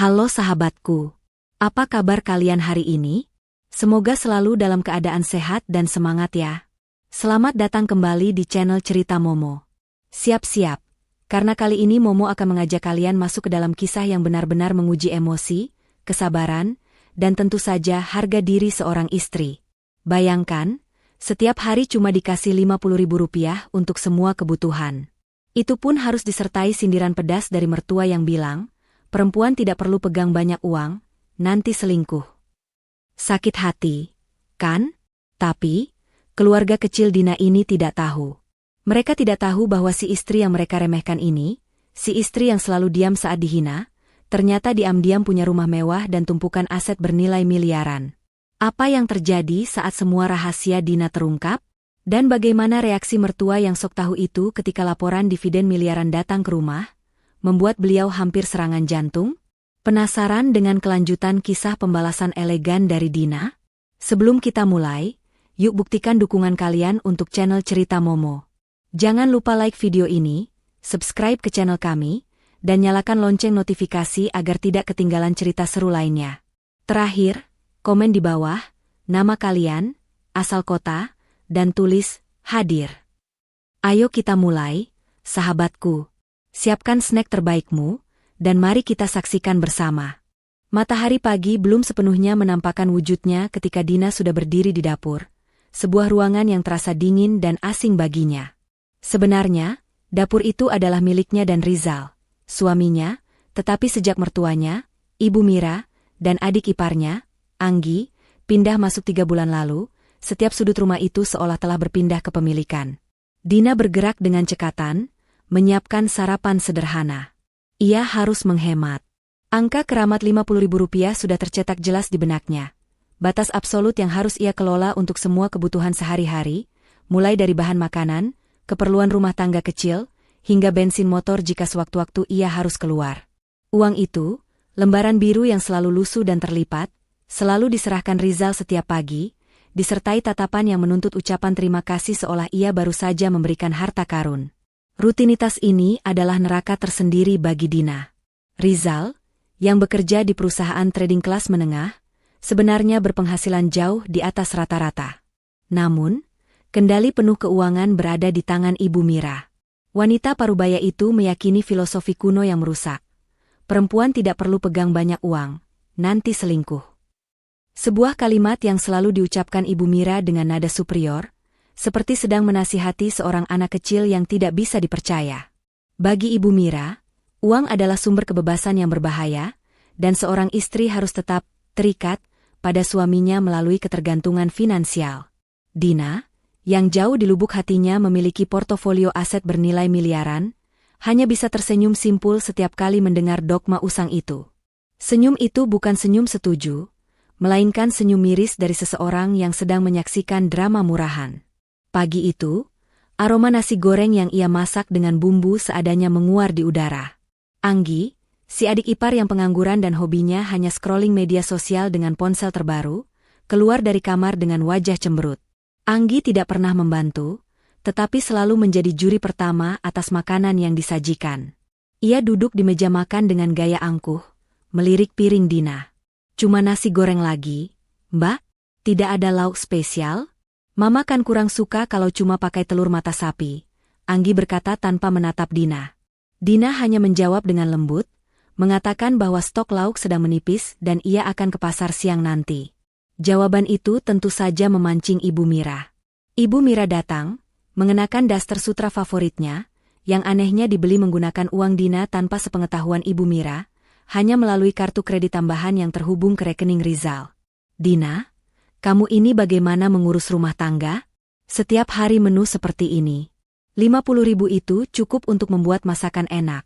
Halo sahabatku, apa kabar kalian hari ini? Semoga selalu dalam keadaan sehat dan semangat ya. Selamat datang kembali di channel Cerita Momo. Siap-siap, karena kali ini Momo akan mengajak kalian masuk ke dalam kisah yang benar-benar menguji emosi, kesabaran, dan tentu saja harga diri seorang istri. Bayangkan, setiap hari cuma dikasih Rp50.000 untuk semua kebutuhan. Itu pun harus disertai sindiran pedas dari mertua yang bilang, perempuan tidak perlu pegang banyak uang, nanti selingkuh. Sakit hati, kan? Tapi, keluarga kecil Dina ini tidak tahu. Mereka tidak tahu bahwa si istri yang mereka remehkan ini, si istri yang selalu diam saat dihina, ternyata diam-diam punya rumah mewah dan tumpukan aset bernilai miliaran. Apa yang terjadi saat semua rahasia Dina terungkap? Dan bagaimana reaksi mertua yang sok tahu itu ketika laporan dividen miliaran datang ke rumah? Membuat beliau hampir serangan jantung? Penasaran dengan kelanjutan kisah pembalasan elegan dari Dina? Sebelum kita mulai, yuk buktikan dukungan kalian untuk channel Cerita Momo. Jangan lupa like video ini, subscribe ke channel kami, dan nyalakan lonceng notifikasi agar tidak ketinggalan cerita seru lainnya. Terakhir, komen di bawah, nama kalian, asal kota, dan tulis, hadir. Ayo kita mulai, sahabatku. Siapkan snack terbaikmu, dan mari kita saksikan bersama. Matahari pagi belum sepenuhnya menampakkan wujudnya ketika Dina sudah berdiri di dapur, sebuah ruangan yang terasa dingin dan asing baginya. Sebenarnya, dapur itu adalah miliknya dan Rizal, suaminya, tetapi sejak mertuanya, Ibu Mira, dan adik iparnya, Anggi, pindah masuk 3 bulan lalu, setiap sudut rumah itu seolah telah berpindah kepemilikan. Dina bergerak dengan cekatan, menyiapkan sarapan sederhana. Ia harus menghemat. Angka keramat Rp50.000 sudah tercetak jelas di benaknya. Batas absolut yang harus ia kelola untuk semua kebutuhan sehari-hari, mulai dari bahan makanan, keperluan rumah tangga kecil, hingga bensin motor jika sewaktu-waktu ia harus keluar. Uang itu, lembaran biru yang selalu lusuh dan terlipat, selalu diserahkan Rizal setiap pagi, disertai tatapan yang menuntut ucapan terima kasih seolah ia baru saja memberikan harta karun. Rutinitas ini adalah neraka tersendiri bagi Dina. Rizal, yang bekerja di perusahaan trading kelas menengah, sebenarnya berpenghasilan jauh di atas rata-rata. Namun, kendali penuh keuangan berada di tangan Ibu Mira. Wanita parubaya itu meyakini filosofi kuno yang merusak. Perempuan tidak perlu pegang banyak uang, nanti selingkuh. Sebuah kalimat yang selalu diucapkan Ibu Mira dengan nada superior, seperti sedang menasihati seorang anak kecil yang tidak bisa dipercaya. Bagi Ibu Mira, uang adalah sumber kebebasan yang berbahaya, dan seorang istri harus tetap terikat pada suaminya melalui ketergantungan finansial. Dina, yang jauh di lubuk hatinya memiliki portofolio aset bernilai miliaran, hanya bisa tersenyum simpul setiap kali mendengar dogma usang itu. Senyum itu bukan senyum setuju, melainkan senyum miris dari seseorang yang sedang menyaksikan drama murahan. Pagi itu, aroma nasi goreng yang ia masak dengan bumbu seadanya menguar di udara. Anggi, si adik ipar yang pengangguran dan hobinya hanya scrolling media sosial dengan ponsel terbaru, keluar dari kamar dengan wajah cemberut. Anggi tidak pernah membantu, tetapi selalu menjadi juri pertama atas makanan yang disajikan. Ia duduk di meja makan dengan gaya angkuh, melirik piring Dina. Cuma nasi goreng lagi, Mbak? Tidak ada lauk spesial? Mama kan kurang suka kalau cuma pakai telur mata sapi, Anggi berkata tanpa menatap Dina. Dina hanya menjawab dengan lembut, mengatakan bahwa stok lauk sedang menipis dan ia akan ke pasar siang nanti. Jawaban itu tentu saja memancing Ibu Mira. Ibu Mira datang, mengenakan daster sutra favoritnya, yang anehnya dibeli menggunakan uang Dina tanpa sepengetahuan Ibu Mira, hanya melalui kartu kredit tambahan yang terhubung ke rekening Rizal. Dina, kamu ini bagaimana mengurus rumah tangga? Setiap hari menu seperti ini. Rp50.000 itu cukup untuk membuat masakan enak,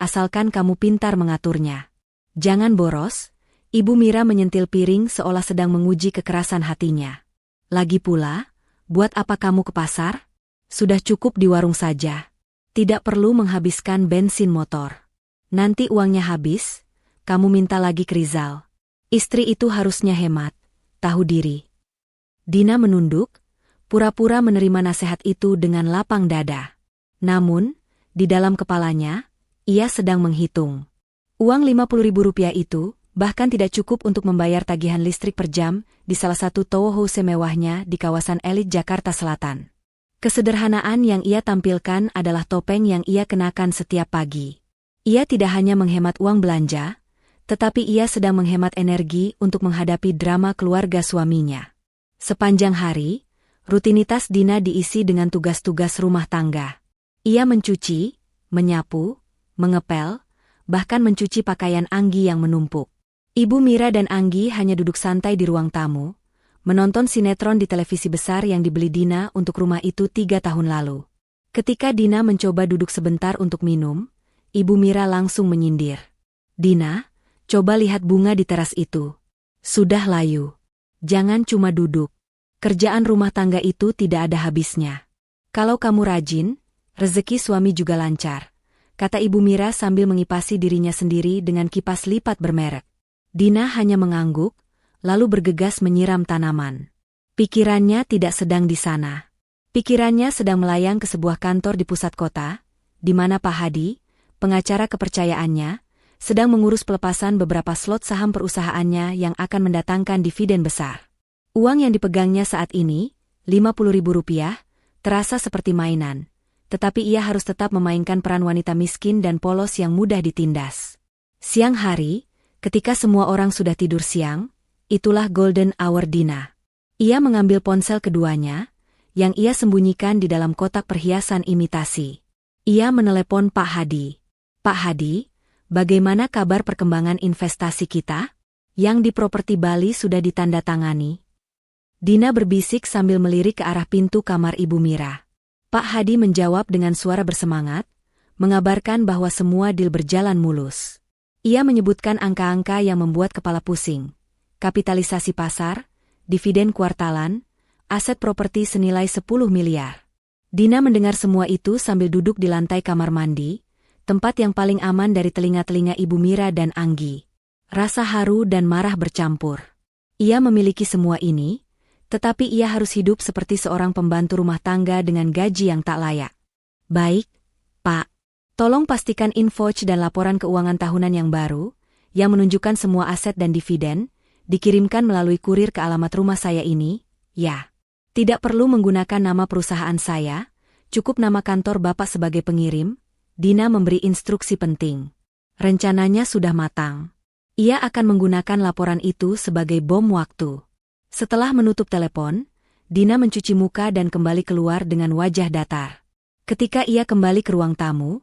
asalkan kamu pintar mengaturnya. Jangan boros, Ibu Mira menyentil piring seolah sedang menguji kekerasan hatinya. Lagi pula, buat apa kamu ke pasar? Sudah cukup di warung saja. Tidak perlu menghabiskan bensin motor. Nanti uangnya habis, kamu minta lagi ke Rizal. Istri itu harusnya hemat. Tahu diri. Dina menunduk, pura-pura menerima nasihat itu dengan lapang dada. Namun, di dalam kepalanya, ia sedang menghitung. Uang Rp50.000 itu bahkan tidak cukup untuk membayar tagihan listrik per jam di salah satu townhouse mewahnya di kawasan elit Jakarta Selatan. Kesederhanaan yang ia tampilkan adalah topeng yang ia kenakan setiap pagi. Ia tidak hanya menghemat uang belanja, tetapi ia sedang menghemat energi untuk menghadapi drama keluarga suaminya. Sepanjang hari, rutinitas Dina diisi dengan tugas-tugas rumah tangga. Ia mencuci, menyapu, mengepel, bahkan mencuci pakaian Anggi yang menumpuk. Ibu Mira dan Anggi hanya duduk santai di ruang tamu, menonton sinetron di televisi besar yang dibeli Dina untuk rumah itu 3 tahun lalu. Ketika Dina mencoba duduk sebentar untuk minum, Ibu Mira langsung menyindir. "Dina, coba lihat bunga di teras itu. Sudah layu. Jangan cuma duduk. Kerjaan rumah tangga itu tidak ada habisnya. Kalau kamu rajin, rezeki suami juga lancar," kata Ibu Mira sambil mengipasi dirinya sendiri dengan kipas lipat bermerek. Dina hanya mengangguk, lalu bergegas menyiram tanaman. Pikirannya tidak sedang di sana. Pikirannya sedang melayang ke sebuah kantor di pusat kota, di mana Pak Hadi, pengacara kepercayaannya, sedang mengurus pelepasan beberapa slot saham perusahaannya yang akan mendatangkan dividen besar. Uang yang dipegangnya saat ini, Rp50.000, terasa seperti mainan, tetapi ia harus tetap memainkan peran wanita miskin dan polos yang mudah ditindas. Siang hari, ketika semua orang sudah tidur siang, itulah golden hour Dina. Ia mengambil ponsel keduanya, yang ia sembunyikan di dalam kotak perhiasan imitasi. Ia menelepon Pak Hadi. "Pak Hadi, bagaimana kabar perkembangan investasi kita? Yang di properti Bali sudah ditandatangani?" Dina berbisik sambil melirik ke arah pintu kamar Ibu Mira. Pak Hadi menjawab dengan suara bersemangat, mengabarkan bahwa semua deal berjalan mulus. Ia menyebutkan angka-angka yang membuat kepala pusing. Kapitalisasi pasar, dividen kuartalan, aset properti senilai 10 miliar. Dina mendengar semua itu sambil duduk di lantai kamar mandi, tempat yang paling aman dari telinga-telinga Ibu Mira dan Anggi. Rasa haru dan marah bercampur. Ia memiliki semua ini, tetapi ia harus hidup seperti seorang pembantu rumah tangga dengan gaji yang tak layak. "Baik, Pak. Tolong pastikan invoice dan laporan keuangan tahunan yang baru, yang menunjukkan semua aset dan dividen, dikirimkan melalui kurir ke alamat rumah saya ini, ya. Tidak perlu menggunakan nama perusahaan saya, cukup nama kantor Bapak sebagai pengirim." Dina memberi instruksi penting. Rencananya sudah matang. Ia akan menggunakan laporan itu sebagai bom waktu. Setelah menutup telepon, Dina mencuci muka dan kembali keluar dengan wajah datar. Ketika ia kembali ke ruang tamu,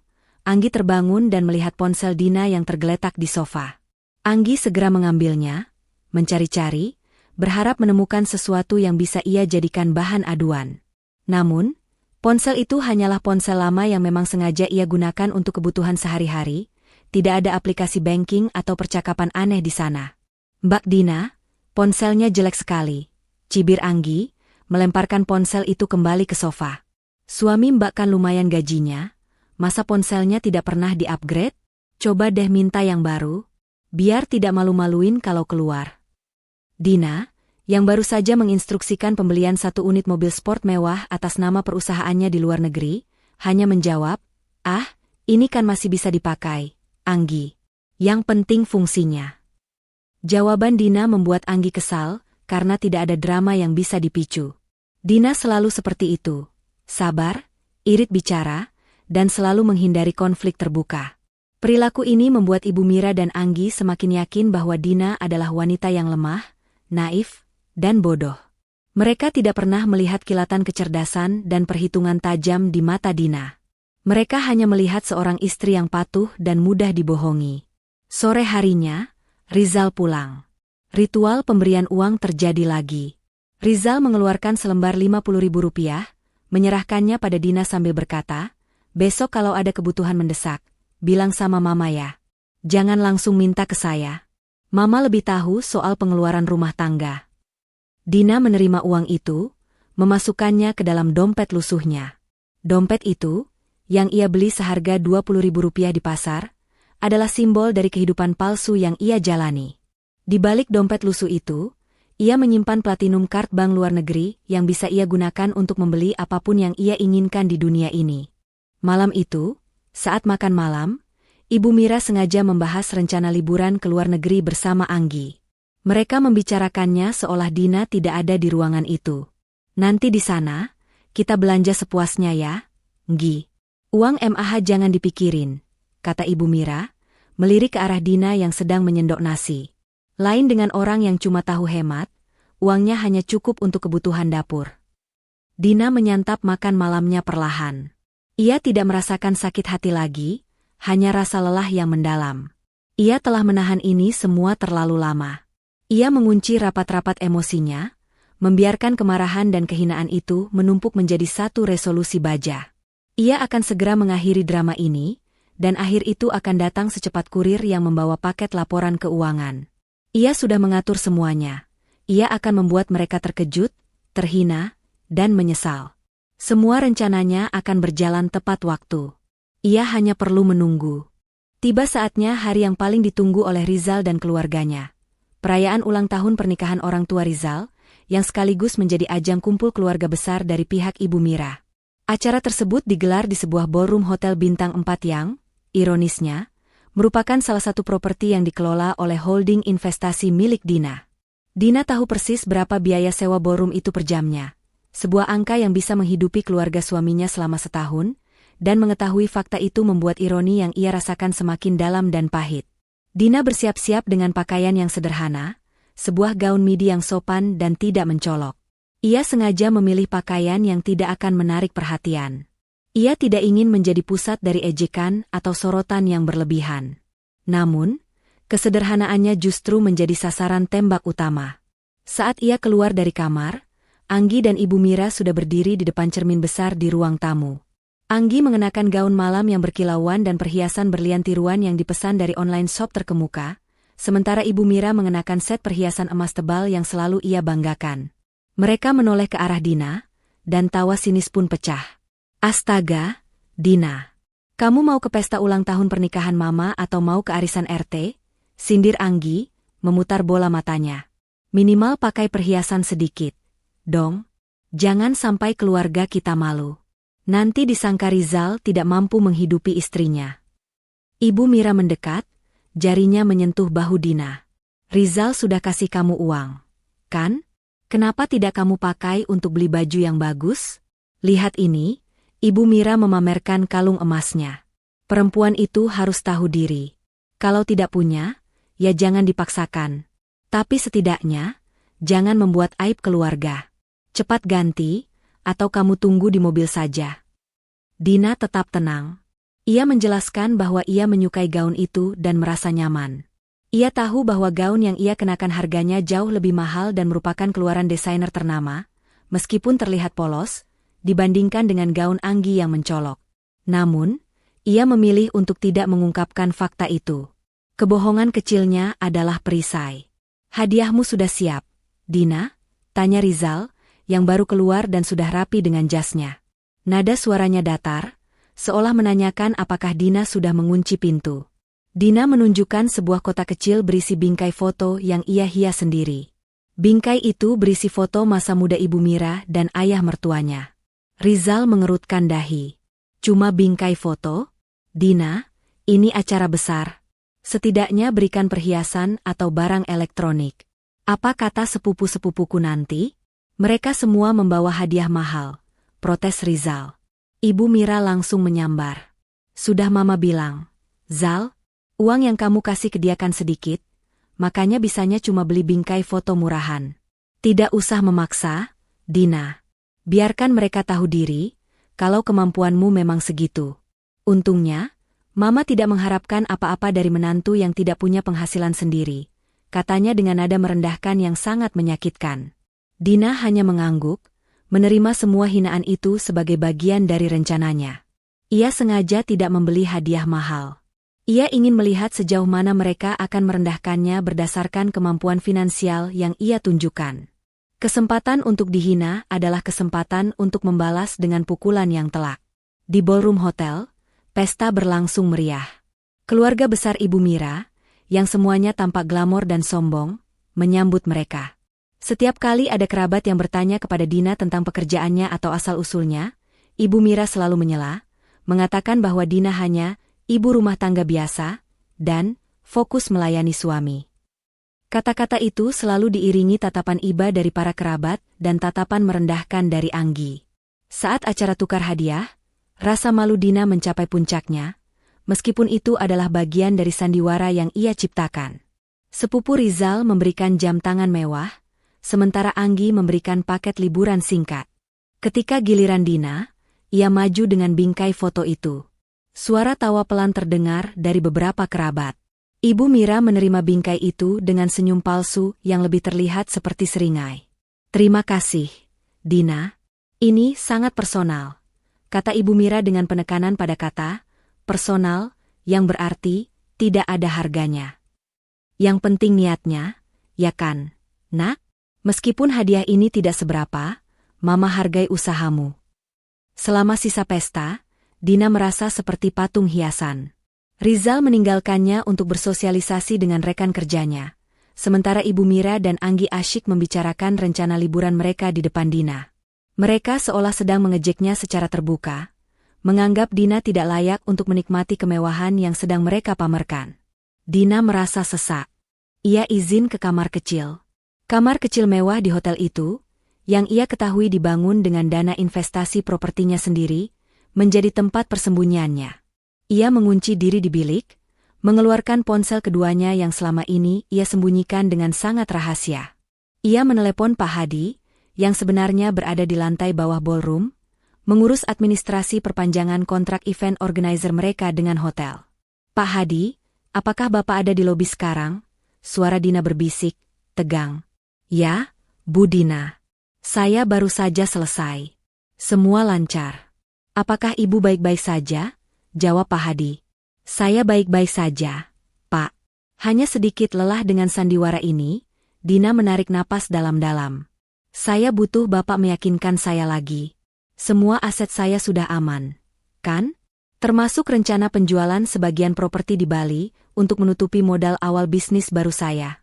Anggi terbangun dan melihat ponsel Dina yang tergeletak di sofa. Anggi segera mengambilnya, mencari-cari, berharap menemukan sesuatu yang bisa ia jadikan bahan aduan. Namun, ponsel itu hanyalah ponsel lama yang memang sengaja ia gunakan untuk kebutuhan sehari-hari, tidak ada aplikasi banking atau percakapan aneh di sana. "Mbak Dina, ponselnya jelek sekali," cibir Anggi, melemparkan ponsel itu kembali ke sofa. "Suami Mbak kan lumayan gajinya, masa ponselnya tidak pernah di-upgrade? Coba deh minta yang baru, biar tidak malu-maluin kalau keluar." Dina, yang baru saja menginstruksikan pembelian 1 unit mobil sport mewah atas nama perusahaannya di luar negeri, hanya menjawab, "Ah, ini kan masih bisa dipakai, Anggi. Yang penting fungsinya." Jawaban Dina membuat Anggi kesal, karena tidak ada drama yang bisa dipicu. Dina selalu seperti itu, sabar, irit bicara, dan selalu menghindari konflik terbuka. Perilaku ini membuat Ibu Mira dan Anggi semakin yakin bahwa Dina adalah wanita yang lemah, naif, dan bodoh. Mereka tidak pernah melihat kilatan kecerdasan dan perhitungan tajam di mata Dina. Mereka hanya melihat seorang istri yang patuh dan mudah dibohongi. Sore harinya, Rizal pulang. Ritual pemberian uang terjadi lagi. Rizal mengeluarkan selembar Rp50.000, menyerahkannya pada Dina sambil berkata, "Besok kalau ada kebutuhan mendesak, bilang sama Mama ya. Jangan langsung minta ke saya. Mama lebih tahu soal pengeluaran rumah tangga." Dina menerima uang itu, memasukkannya ke dalam dompet lusuhnya. Dompet itu, yang ia beli seharga Rp20.000 di pasar, adalah simbol dari kehidupan palsu yang ia jalani. Di balik dompet lusuh itu, ia menyimpan platinum card bank luar negeri yang bisa ia gunakan untuk membeli apapun yang ia inginkan di dunia ini. Malam itu, saat makan malam, Ibu Mira sengaja membahas rencana liburan ke luar negeri bersama Anggi. Mereka membicarakannya seolah Dina tidak ada di ruangan itu. Nanti di sana, kita belanja sepuasnya ya, Nggi. Uang MAH jangan dipikirin, kata Ibu Mira, melirik ke arah Dina yang sedang menyendok nasi. Lain dengan orang yang cuma tahu hemat, uangnya hanya cukup untuk kebutuhan dapur. Dina menyantap makan malamnya perlahan. Ia tidak merasakan sakit hati lagi, hanya rasa lelah yang mendalam. Ia telah menahan ini semua terlalu lama. Ia mengunci rapat-rapat emosinya, membiarkan kemarahan dan kehinaan itu menumpuk menjadi satu resolusi baja. Ia akan segera mengakhiri drama ini, dan akhir itu akan datang secepat kurir yang membawa paket laporan keuangan. Ia sudah mengatur semuanya. Ia akan membuat mereka terkejut, terhina, dan menyesal. Semua rencananya akan berjalan tepat waktu. Ia hanya perlu menunggu. Tiba saatnya hari yang paling ditunggu oleh Rizal dan keluarganya. Perayaan ulang tahun pernikahan orang tua Rizal, yang sekaligus menjadi ajang kumpul keluarga besar dari pihak Ibu Mira. Acara tersebut digelar di sebuah ballroom hotel bintang 4 yang, ironisnya, merupakan salah satu properti yang dikelola oleh holding investasi milik Dina. Dina tahu persis berapa biaya sewa ballroom itu per jamnya. Sebuah angka yang bisa menghidupi keluarga suaminya selama setahun, dan mengetahui fakta itu membuat ironi yang ia rasakan semakin dalam dan pahit. Dina bersiap-siap dengan pakaian yang sederhana, sebuah gaun midi yang sopan dan tidak mencolok. Ia sengaja memilih pakaian yang tidak akan menarik perhatian. Ia tidak ingin menjadi pusat dari ejekan atau sorotan yang berlebihan. Namun, kesederhanaannya justru menjadi sasaran tembak utama. Saat ia keluar dari kamar, Anggi dan Ibu Mira sudah berdiri di depan cermin besar di ruang tamu. Anggi mengenakan gaun malam yang berkilauan dan perhiasan berlian tiruan yang dipesan dari online shop terkemuka, sementara Ibu Mira mengenakan set perhiasan emas tebal yang selalu ia banggakan. Mereka menoleh ke arah Dina, dan tawa sinis pun pecah. Astaga, Dina. Kamu mau ke pesta ulang tahun pernikahan Mama atau mau ke arisan RT? Sindir Anggi, memutar bola matanya. Minimal pakai perhiasan sedikit. Dong, jangan sampai keluarga kita malu. Nanti disangka Rizal tidak mampu menghidupi istrinya. Ibu Mira mendekat, jarinya menyentuh bahu Dina. Rizal sudah kasih kamu uang, kan? Kenapa tidak kamu pakai untuk beli baju yang bagus? Lihat ini, Ibu Mira memamerkan kalung emasnya. Perempuan itu harus tahu diri. Kalau tidak punya, ya jangan dipaksakan. Tapi setidaknya, jangan membuat aib keluarga. Cepat ganti, atau kamu tunggu di mobil saja. Dina tetap tenang. Ia menjelaskan bahwa ia menyukai gaun itu dan merasa nyaman. Ia tahu bahwa gaun yang ia kenakan harganya jauh lebih mahal dan merupakan keluaran desainer ternama, meskipun terlihat polos, dibandingkan dengan gaun Anggi yang mencolok. Namun, ia memilih untuk tidak mengungkapkan fakta itu. Kebohongan kecilnya adalah perisai. Hadiahmu sudah siap, Dina? Tanya Rizal, yang baru keluar dan sudah rapi dengan jasnya. Nada suaranya datar, seolah menanyakan apakah Dina sudah mengunci pintu. Dina menunjukkan sebuah kotak kecil berisi bingkai foto yang ia hias sendiri. Bingkai itu berisi foto masa muda Ibu Mira dan ayah mertuanya. Rizal mengerutkan dahi. Cuma bingkai foto? Dina, ini acara besar. Setidaknya berikan perhiasan atau barang elektronik. Apa kata sepupu-sepupuku nanti? Mereka semua membawa hadiah mahal, protes Rizal. Ibu Mira langsung menyambar. Sudah Mama bilang, Zal, uang yang kamu kasih ke dia kan sedikit, makanya bisanya cuma beli bingkai foto murahan. Tidak usah memaksa, Dina. Biarkan mereka tahu diri, kalau kemampuanmu memang segitu. Untungnya, Mama tidak mengharapkan apa-apa dari menantu yang tidak punya penghasilan sendiri, katanya dengan nada merendahkan yang sangat menyakitkan. Dina hanya mengangguk, menerima semua hinaan itu sebagai bagian dari rencananya. Ia sengaja tidak membeli hadiah mahal. Ia ingin melihat sejauh mana mereka akan merendahkannya berdasarkan kemampuan finansial yang ia tunjukkan. Kesempatan untuk dihina adalah kesempatan untuk membalas dengan pukulan yang telak. Di ballroom hotel, pesta berlangsung meriah. Keluarga besar Ibu Mira, yang semuanya tampak glamor dan sombong, menyambut mereka. Setiap kali ada kerabat yang bertanya kepada Dina tentang pekerjaannya atau asal-usulnya, Ibu Mira selalu menyela, mengatakan bahwa Dina hanya ibu rumah tangga biasa, dan fokus melayani suami. Kata-kata itu selalu diiringi tatapan iba dari para kerabat dan tatapan merendahkan dari Anggi. Saat acara tukar hadiah, rasa malu Dina mencapai puncaknya, meskipun itu adalah bagian dari sandiwara yang ia ciptakan. Sepupu Rizal memberikan jam tangan mewah, sementara Anggi memberikan paket liburan singkat. Ketika giliran Dina, ia maju dengan bingkai foto itu. Suara tawa pelan terdengar dari beberapa kerabat. Ibu Mira menerima bingkai itu dengan senyum palsu yang lebih terlihat seperti seringai. "Terima kasih, Dina. Ini sangat personal," kata Ibu Mira dengan penekanan pada kata personal, yang berarti tidak ada harganya. "Yang penting niatnya, ya kan, Nak? Meskipun hadiah ini tidak seberapa, Mama hargai usahamu." Selama sisa pesta, Dina merasa seperti patung hiasan. Rizal meninggalkannya untuk bersosialisasi dengan rekan kerjanya, sementara Ibu Mira dan Anggi asyik membicarakan rencana liburan mereka di depan Dina. Mereka seolah sedang mengejeknya secara terbuka, menganggap Dina tidak layak untuk menikmati kemewahan yang sedang mereka pamerkan. Dina merasa sesak. Ia izin ke kamar kecil. Kamar kecil mewah di hotel itu, yang ia ketahui dibangun dengan dana investasi propertinya sendiri, menjadi tempat persembunyiannya. Ia mengunci diri di bilik, mengeluarkan ponsel keduanya yang selama ini ia sembunyikan dengan sangat rahasia. Ia menelepon Pak Hadi, yang sebenarnya berada di lantai bawah ballroom, mengurus administrasi perpanjangan kontrak event organizer mereka dengan hotel. "Pak Hadi, apakah Bapak ada di lobi sekarang?" Suara Dina berbisik, tegang. "Ya, Bu Dina. Saya baru saja selesai. Semua lancar. Apakah Ibu baik-baik saja?" Jawab Pak Hadi. "Saya baik-baik saja, Pak." Hanya sedikit lelah dengan sandiwara ini, Dina menarik napas dalam-dalam. "Saya butuh Bapak meyakinkan saya lagi. Semua aset saya sudah aman, kan? Termasuk rencana penjualan sebagian properti di Bali untuk menutupi modal awal bisnis baru saya."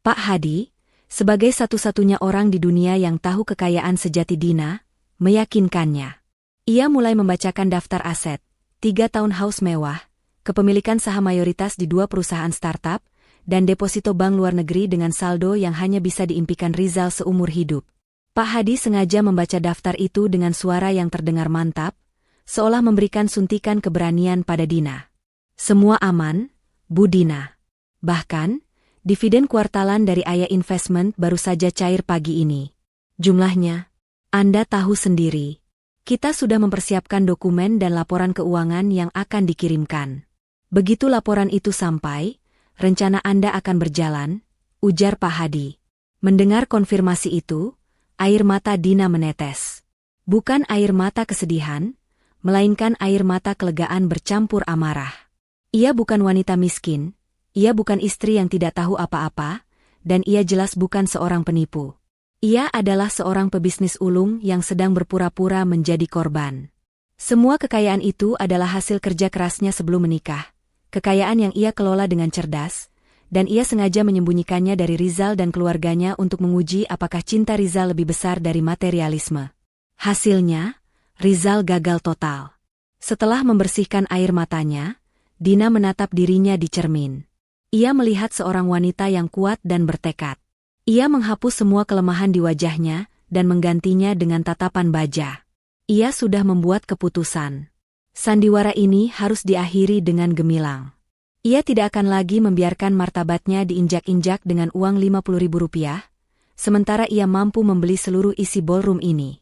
Pak Hadi, sebagai satu-satunya orang di dunia yang tahu kekayaan sejati Dina, meyakinkannya. Ia mulai membacakan daftar aset. 3 townhouse mewah, kepemilikan saham mayoritas di 2 perusahaan startup, dan deposito bank luar negeri dengan saldo yang hanya bisa diimpikan Rizal seumur hidup. Pak Hadi sengaja membaca daftar itu dengan suara yang terdengar mantap, seolah memberikan suntikan keberanian pada Dina. "Semua aman, Bu Dina. Bahkan, dividen kuartalan dari Ayah Investment baru saja cair pagi ini. Jumlahnya, Anda tahu sendiri. Kita sudah mempersiapkan dokumen dan laporan keuangan yang akan dikirimkan. Begitu laporan itu sampai, rencana Anda akan berjalan," ujar Pak Hadi. Mendengar konfirmasi itu, air mata Dina menetes. Bukan air mata kesedihan, melainkan air mata kelegaan bercampur amarah. Ia bukan wanita miskin, ia bukan istri yang tidak tahu apa-apa, dan ia jelas bukan seorang penipu. Ia adalah seorang pebisnis ulung yang sedang berpura-pura menjadi korban. Semua kekayaan itu adalah hasil kerja kerasnya sebelum menikah, kekayaan yang ia kelola dengan cerdas, dan ia sengaja menyembunyikannya dari Rizal dan keluarganya untuk menguji apakah cinta Rizal lebih besar dari materialisme. Hasilnya, Rizal gagal total. Setelah membersihkan air matanya, Dina menatap dirinya di cermin. Ia melihat seorang wanita yang kuat dan bertekad. Ia menghapus semua kelemahan di wajahnya dan menggantinya dengan tatapan baja. Ia sudah membuat keputusan. Sandiwara ini harus diakhiri dengan gemilang. Ia tidak akan lagi membiarkan martabatnya diinjak-injak dengan uang Rp50.000, sementara ia mampu membeli seluruh isi ballroom ini.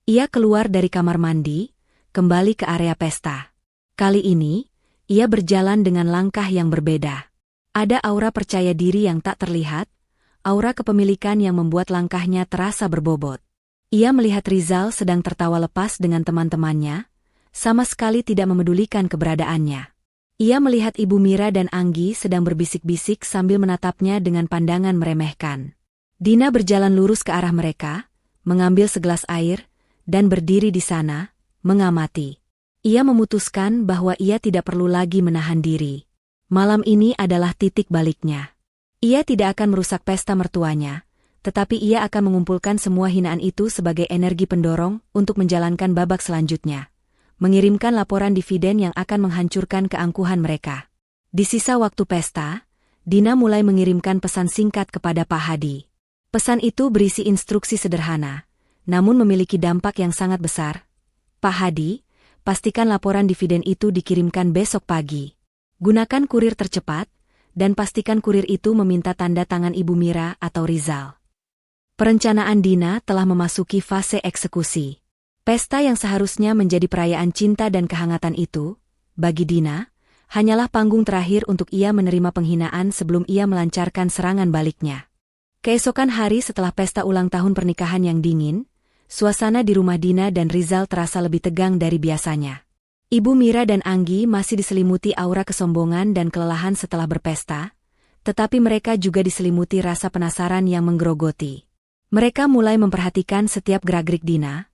Ia keluar dari kamar mandi, kembali ke area pesta. Kali ini, ia berjalan dengan langkah yang berbeda. Ada aura percaya diri yang tak terlihat, aura kepemilikan yang membuat langkahnya terasa berbobot. Ia melihat Rizal sedang tertawa lepas dengan teman-temannya, sama sekali tidak memedulikan keberadaannya. Ia melihat Ibu Mira dan Anggi sedang berbisik-bisik sambil menatapnya dengan pandangan meremehkan. Dina berjalan lurus ke arah mereka, mengambil segelas air, dan berdiri di sana, mengamati. Ia memutuskan bahwa ia tidak perlu lagi menahan diri. Malam ini adalah titik baliknya. Ia tidak akan merusak pesta mertuanya, tetapi ia akan mengumpulkan semua hinaan itu sebagai energi pendorong untuk menjalankan babak selanjutnya, mengirimkan laporan dividen yang akan menghancurkan keangkuhan mereka. Di sisa waktu pesta, Dina mulai mengirimkan pesan singkat kepada Pak Hadi. Pesan itu berisi instruksi sederhana, namun memiliki dampak yang sangat besar. Pak Hadi, pastikan laporan dividen itu dikirimkan besok pagi. Gunakan kurir tercepat, dan pastikan kurir itu meminta tanda tangan Ibu Mira atau Rizal. Perencanaan Dina telah memasuki fase eksekusi. Pesta yang seharusnya menjadi perayaan cinta dan kehangatan itu, bagi Dina, hanyalah panggung terakhir untuk ia menerima penghinaan sebelum ia melancarkan serangan baliknya. Keesokan hari setelah pesta ulang tahun pernikahan yang dingin, suasana di rumah Dina dan Rizal terasa lebih tegang dari biasanya. Ibu Mira dan Anggi masih diselimuti aura kesombongan dan kelelahan setelah berpesta, tetapi mereka juga diselimuti rasa penasaran yang menggerogoti. Mereka mulai memperhatikan setiap gerak-gerik Dina,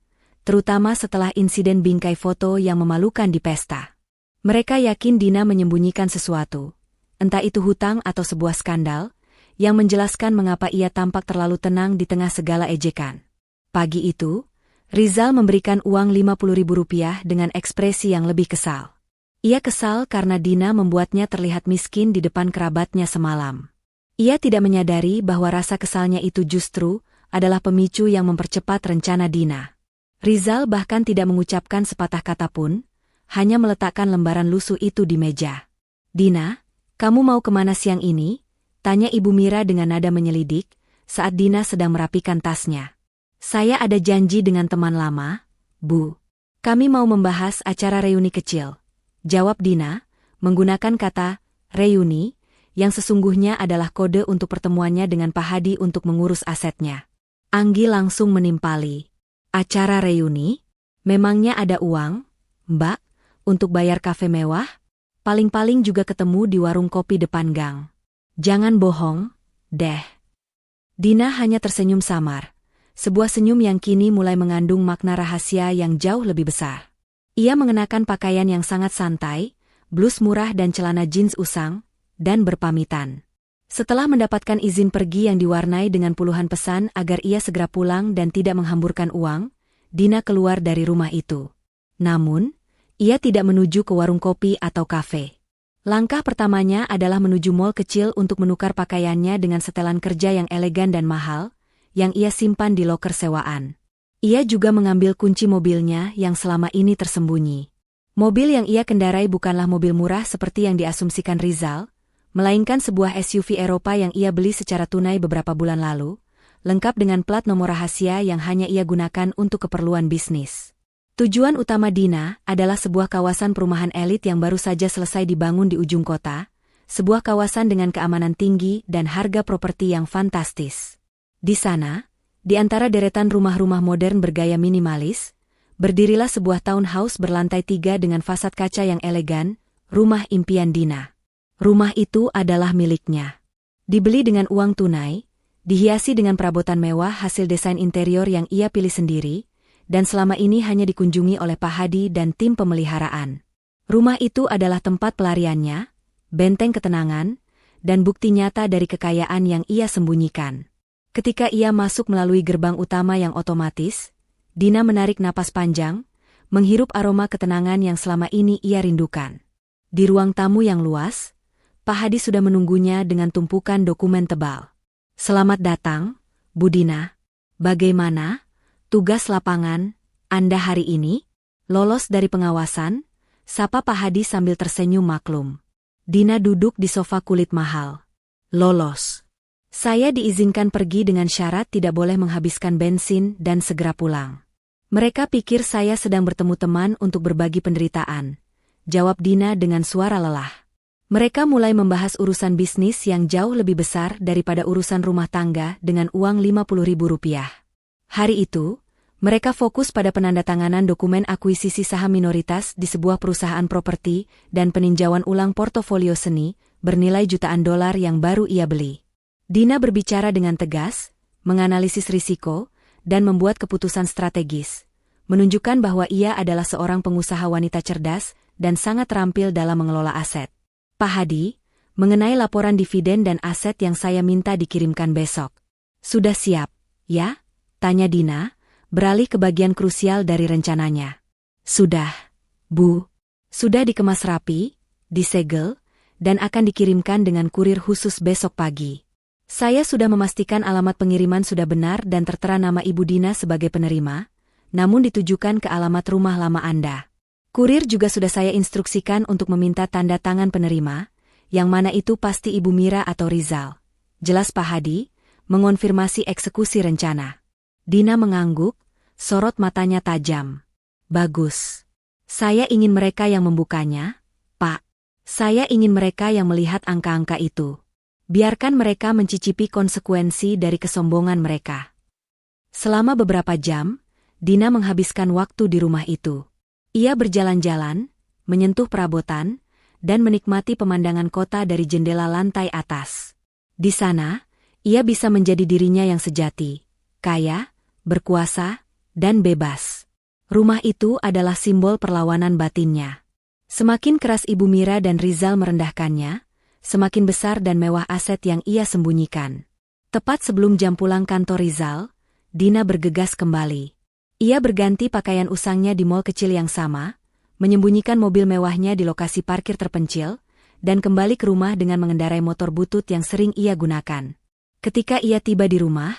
terutama setelah insiden bingkai foto yang memalukan di pesta. Mereka yakin Dina menyembunyikan sesuatu, entah itu hutang atau sebuah skandal, yang menjelaskan mengapa ia tampak terlalu tenang di tengah segala ejekan. Pagi itu, Rizal memberikan uang Rp50.000 dengan ekspresi yang lebih kesal. Ia kesal karena Dina membuatnya terlihat miskin di depan kerabatnya semalam. Ia tidak menyadari bahwa rasa kesalnya itu justru adalah pemicu yang mempercepat rencana Dina. Rizal bahkan tidak mengucapkan sepatah kata pun, hanya meletakkan lembaran lusuh itu di meja. "Dina, kamu mau kemana siang ini?" tanya Ibu Mira dengan nada menyelidik, saat Dina sedang merapikan tasnya. "Saya ada janji dengan teman lama, Bu. Kami mau membahas acara reuni kecil," jawab Dina, menggunakan kata reuni, yang sesungguhnya adalah kode untuk pertemuannya dengan Pak Hadi untuk mengurus asetnya. Anggi langsung menimpali. "Acara reuni? Memangnya ada uang, Mbak, untuk bayar kafe mewah? Paling-paling juga ketemu di warung kopi depan gang." "Jangan bohong, deh." Dina hanya tersenyum samar. Sebuah senyum yang kini mulai mengandung makna rahasia yang jauh lebih besar. Ia mengenakan pakaian yang sangat santai, blus murah dan celana jeans usang, dan berpamitan. Setelah mendapatkan izin pergi yang diwarnai dengan puluhan pesan agar ia segera pulang dan tidak menghamburkan uang, Dina keluar dari rumah itu. Namun, ia tidak menuju ke warung kopi atau kafe. Langkah pertamanya adalah menuju mall kecil untuk menukar pakaiannya dengan setelan kerja yang elegan dan mahal, yang ia simpan di loker sewaan. Ia juga mengambil kunci mobilnya yang selama ini tersembunyi. Mobil yang ia kendarai bukanlah mobil murah seperti yang diasumsikan Rizal, melainkan sebuah SUV Eropa yang ia beli secara tunai beberapa bulan lalu, lengkap dengan plat nomor rahasia yang hanya ia gunakan untuk keperluan bisnis. Tujuan utama Dina adalah sebuah kawasan perumahan elit yang baru saja selesai dibangun di ujung kota, sebuah kawasan dengan keamanan tinggi dan harga properti yang fantastis. Di sana, di antara deretan rumah-rumah modern bergaya minimalis, berdirilah sebuah townhouse berlantai 3 dengan fasad kaca yang elegan, rumah impian Dina. Rumah itu adalah miliknya. Dibeli dengan uang tunai, dihiasi dengan perabotan mewah hasil desain interior yang ia pilih sendiri, dan selama ini hanya dikunjungi oleh Pak Hadi dan tim pemeliharaan. Rumah itu adalah tempat pelariannya, benteng ketenangan, dan bukti nyata dari kekayaan yang ia sembunyikan. Ketika ia masuk melalui gerbang utama yang otomatis, Dina menarik napas panjang, menghirup aroma ketenangan yang selama ini ia rindukan. Di ruang tamu yang luas, Pak Hadi sudah menunggunya dengan tumpukan dokumen tebal. "Selamat datang, Bu Dina. Bagaimana tugas lapangan Anda hari ini? Lolos dari pengawasan?" sapa Pak Hadi sambil tersenyum maklum. Dina duduk di sofa kulit mahal. "Lolos. Saya diizinkan pergi dengan syarat tidak boleh menghabiskan bensin dan segera pulang. Mereka pikir saya sedang bertemu teman untuk berbagi penderitaan," jawab Dina dengan suara lelah. Mereka mulai membahas urusan bisnis yang jauh lebih besar daripada urusan rumah tangga dengan uang Rp50.000. Hari itu, mereka fokus pada penandatanganan dokumen akuisisi saham minoritas di sebuah perusahaan properti dan peninjauan ulang portofolio seni bernilai jutaan dolar yang baru ia beli. Dina berbicara dengan tegas, menganalisis risiko, dan membuat keputusan strategis, menunjukkan bahwa ia adalah seorang pengusaha wanita cerdas dan sangat terampil dalam mengelola aset. "Pak Hadi, mengenai laporan dividen dan aset yang saya minta dikirimkan besok. Sudah siap, ya?" tanya Dina, beralih ke bagian krusial dari rencananya. "Sudah, Bu, sudah dikemas rapi, disegel, dan akan dikirimkan dengan kurir khusus besok pagi. Saya sudah memastikan alamat pengiriman sudah benar dan tertera nama Ibu Dina sebagai penerima, namun ditujukan ke alamat rumah lama Anda. Kurir juga sudah saya instruksikan untuk meminta tanda tangan penerima, yang mana itu pasti Ibu Mira atau Rizal. Jelas Pak Hadi, mengonfirmasi eksekusi rencana. Dina mengangguk, sorot matanya tajam. Bagus. Saya ingin mereka yang membukanya, Pak. Saya ingin mereka yang melihat angka-angka itu. Biarkan mereka mencicipi konsekuensi dari kesombongan mereka. Selama beberapa jam, Dina menghabiskan waktu di rumah itu. Ia berjalan-jalan, menyentuh perabotan, dan menikmati pemandangan kota dari jendela lantai atas. Di sana, ia bisa menjadi dirinya yang sejati, kaya, berkuasa, dan bebas. Rumah itu adalah simbol perlawanan batinnya. Semakin keras Ibu Mira dan Rizal merendahkannya, semakin besar dan mewah aset yang ia sembunyikan. Tepat sebelum jam pulang kantor Rizal, Dina bergegas kembali. Ia berganti pakaian usangnya di mal kecil yang sama, menyembunyikan mobil mewahnya di lokasi parkir terpencil, dan kembali ke rumah dengan mengendarai motor butut yang sering ia gunakan. Ketika ia tiba di rumah,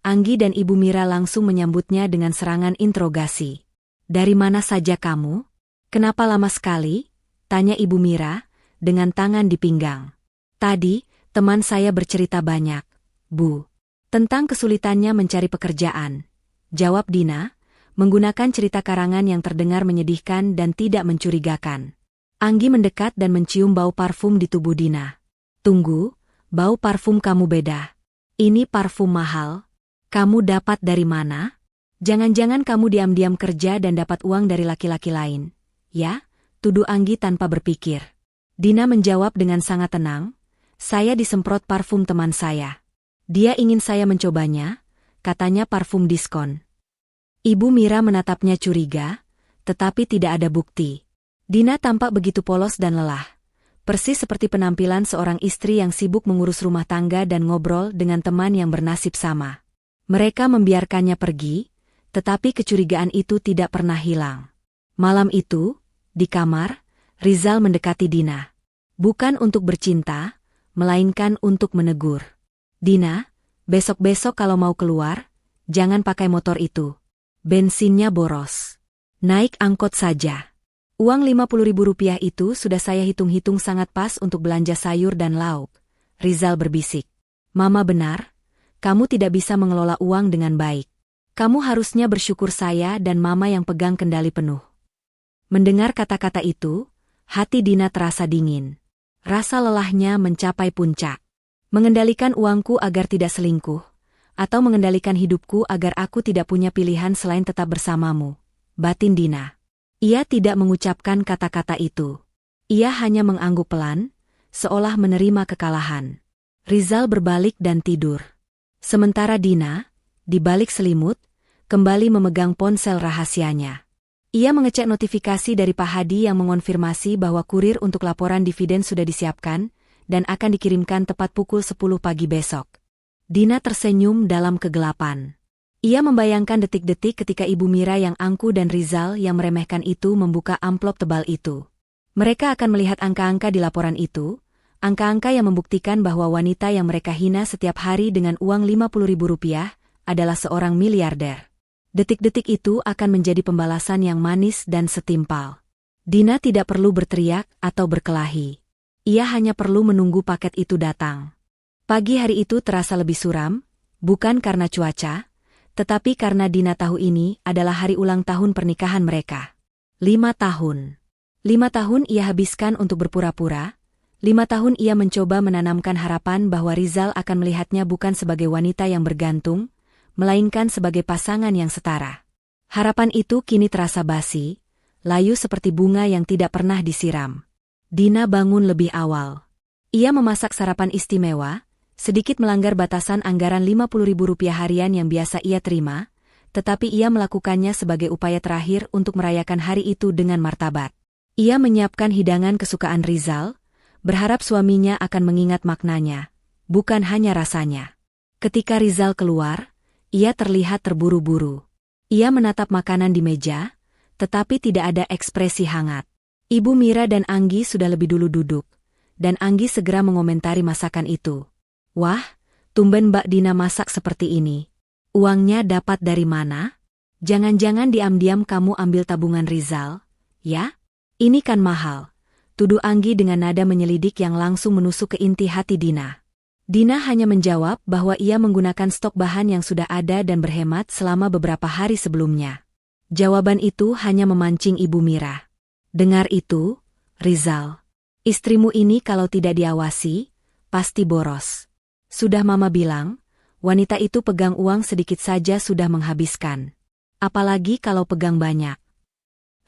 Anggi dan Ibu Mira langsung menyambutnya dengan serangan interogasi. "Dari mana saja kamu? Kenapa lama sekali?" tanya Ibu Mira, dengan tangan di pinggang. "Tadi, teman saya bercerita banyak, Bu. Tentang kesulitannya mencari pekerjaan," jawab Dina, menggunakan cerita karangan yang terdengar menyedihkan dan tidak mencurigakan. Anggi mendekat dan mencium bau parfum di tubuh Dina. "Tunggu, bau parfum kamu beda. Ini parfum mahal. Kamu dapat dari mana? Jangan-jangan kamu diam-diam kerja dan dapat uang dari laki-laki lain." "Ya," tuduh Anggi tanpa berpikir. Dina menjawab dengan sangat tenang, "Saya disemprot parfum teman saya. Dia ingin saya mencobanya, katanya parfum diskon." Ibu Mira menatapnya curiga, tetapi tidak ada bukti. Dina tampak begitu polos dan lelah. Persis seperti penampilan seorang istri yang sibuk mengurus rumah tangga dan ngobrol dengan teman yang bernasib sama. Mereka membiarkannya pergi, tetapi kecurigaan itu tidak pernah hilang. Malam itu, di kamar, Rizal mendekati Dina. Bukan untuk bercinta, melainkan untuk menegur. "Dina, besok-besok kalau mau keluar, jangan pakai motor itu. Bensinnya boros. Naik angkot saja. Uang Rp50.000 itu sudah saya hitung-hitung sangat pas untuk belanja sayur dan lauk," Rizal berbisik. "Mama benar, kamu tidak bisa mengelola uang dengan baik. Kamu harusnya bersyukur saya dan Mama yang pegang kendali penuh." Mendengar kata-kata itu, hati Dina terasa dingin. Rasa lelahnya mencapai puncak. "Mengendalikan uangku agar tidak selingkuh, atau mengendalikan hidupku agar aku tidak punya pilihan selain tetap bersamamu," batin Dina. Ia tidak mengucapkan kata-kata itu. Ia hanya mengangguk pelan, seolah menerima kekalahan. Rizal berbalik dan tidur. Sementara Dina, di balik selimut, kembali memegang ponsel rahasianya. Ia mengecek notifikasi dari Pak Hadi yang mengonfirmasi bahwa kurir untuk laporan dividen sudah disiapkan dan akan dikirimkan tepat pukul 10 pagi besok. Dina tersenyum dalam kegelapan. Ia membayangkan detik-detik ketika Ibu Mira yang angkuh dan Rizal yang meremehkan itu membuka amplop tebal itu. Mereka akan melihat angka-angka di laporan itu, angka-angka yang membuktikan bahwa wanita yang mereka hina setiap hari dengan uang Rp50.000 adalah seorang miliarder. Detik-detik itu akan menjadi pembalasan yang manis dan setimpal. Dina tidak perlu berteriak atau berkelahi. Ia hanya perlu menunggu paket itu datang. Pagi hari itu terasa lebih suram, bukan karena cuaca, tetapi karena Dina tahu ini adalah hari ulang tahun pernikahan mereka. 5 tahun. 5 tahun ia habiskan untuk berpura-pura, 5 tahun ia mencoba menanamkan harapan bahwa Rizal akan melihatnya bukan sebagai wanita yang bergantung, melainkan sebagai pasangan yang setara. Harapan itu kini terasa basi, layu seperti bunga yang tidak pernah disiram. Dina bangun lebih awal. Ia memasak sarapan istimewa, sedikit melanggar batasan anggaran Rp50.000 harian yang biasa ia terima, tetapi ia melakukannya sebagai upaya terakhir untuk merayakan hari itu dengan martabat. Ia menyiapkan hidangan kesukaan Rizal, berharap suaminya akan mengingat maknanya, bukan hanya rasanya. Ketika Rizal keluar, ia terlihat terburu-buru. Ia menatap makanan di meja, tetapi tidak ada ekspresi hangat. Ibu Mira dan Anggi sudah lebih dulu duduk, dan Anggi segera mengomentari masakan itu. Wah, tumben Mbak Dina masak seperti ini. Uangnya dapat dari mana? Jangan-jangan diam-diam kamu ambil tabungan Rizal, ya? Ini kan mahal. Tuduh Anggi dengan nada menyelidik yang langsung menusuk ke inti hati Dina. Dina hanya menjawab bahwa ia menggunakan stok bahan yang sudah ada dan berhemat selama beberapa hari sebelumnya. Jawaban itu hanya memancing Ibu Mira. Dengar itu, Rizal. Istrimu ini kalau tidak diawasi, pasti boros. Sudah Mama bilang, wanita itu pegang uang sedikit saja sudah menghabiskan. Apalagi kalau pegang banyak.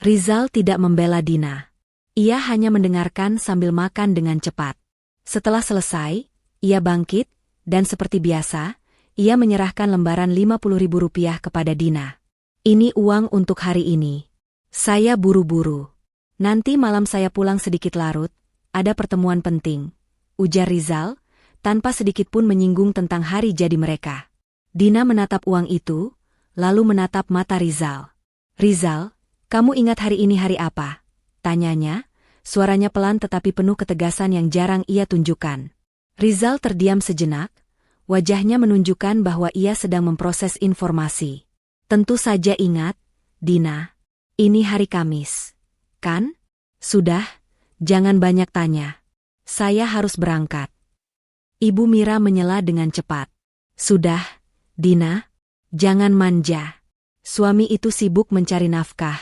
Rizal tidak membela Dina. Ia hanya mendengarkan sambil makan dengan cepat. Setelah selesai, ia bangkit, dan seperti biasa, ia menyerahkan lembaran Rp50.000 kepada Dina. Ini uang untuk hari ini. Saya buru-buru. Nanti malam saya pulang sedikit larut, ada pertemuan penting, ujar Rizal, tanpa sedikit pun menyinggung tentang hari jadi mereka. Dina menatap uang itu, lalu menatap mata Rizal. Rizal, kamu ingat hari ini hari apa? Tanyanya, suaranya pelan tetapi penuh ketegasan yang jarang ia tunjukkan. Rizal terdiam sejenak, wajahnya menunjukkan bahwa ia sedang memproses informasi. Tentu saja ingat, Dina. Ini hari Kamis. Kan? Sudah, jangan banyak tanya. Saya harus berangkat. Ibu Mira menyela dengan cepat. Sudah, Dina. Jangan manja. Suami itu sibuk mencari nafkah.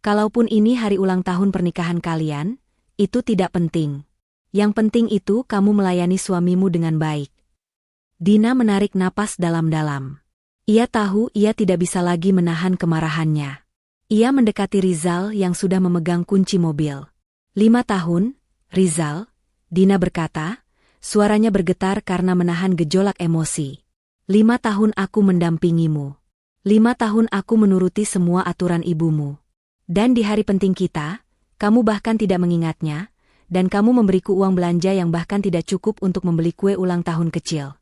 Kalaupun ini hari ulang tahun pernikahan kalian, itu tidak penting. Yang penting itu kamu melayani suamimu dengan baik. Dina menarik napas dalam-dalam. Ia tahu ia tidak bisa lagi menahan kemarahannya. Ia mendekati Rizal yang sudah memegang kunci mobil. 5 tahun, Rizal, Dina berkata, suaranya bergetar karena menahan gejolak emosi. 5 tahun aku mendampingimu. 5 tahun aku menuruti semua aturan ibumu. Dan di hari penting kita, kamu bahkan tidak mengingatnya, dan kamu memberiku uang belanja yang bahkan tidak cukup untuk membeli kue ulang tahun kecil.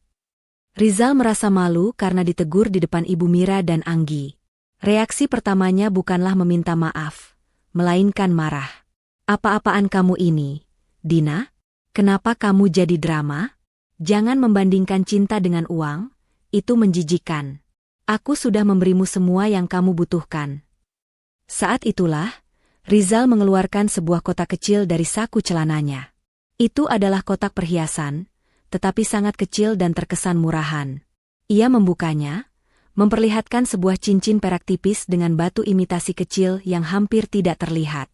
Rizal merasa malu karena ditegur di depan Ibu Mira dan Anggi. Reaksi pertamanya bukanlah meminta maaf, melainkan marah. Apa-apaan kamu ini, Dina? Kenapa kamu jadi drama? Jangan membandingkan cinta dengan uang, itu menjijikan. Aku sudah memberimu semua yang kamu butuhkan. Saat itulah, Rizal mengeluarkan sebuah kotak kecil dari saku celananya. Itu adalah kotak perhiasan, tetapi sangat kecil dan terkesan murahan. Ia membukanya, memperlihatkan sebuah cincin perak tipis dengan batu imitasi kecil yang hampir tidak terlihat.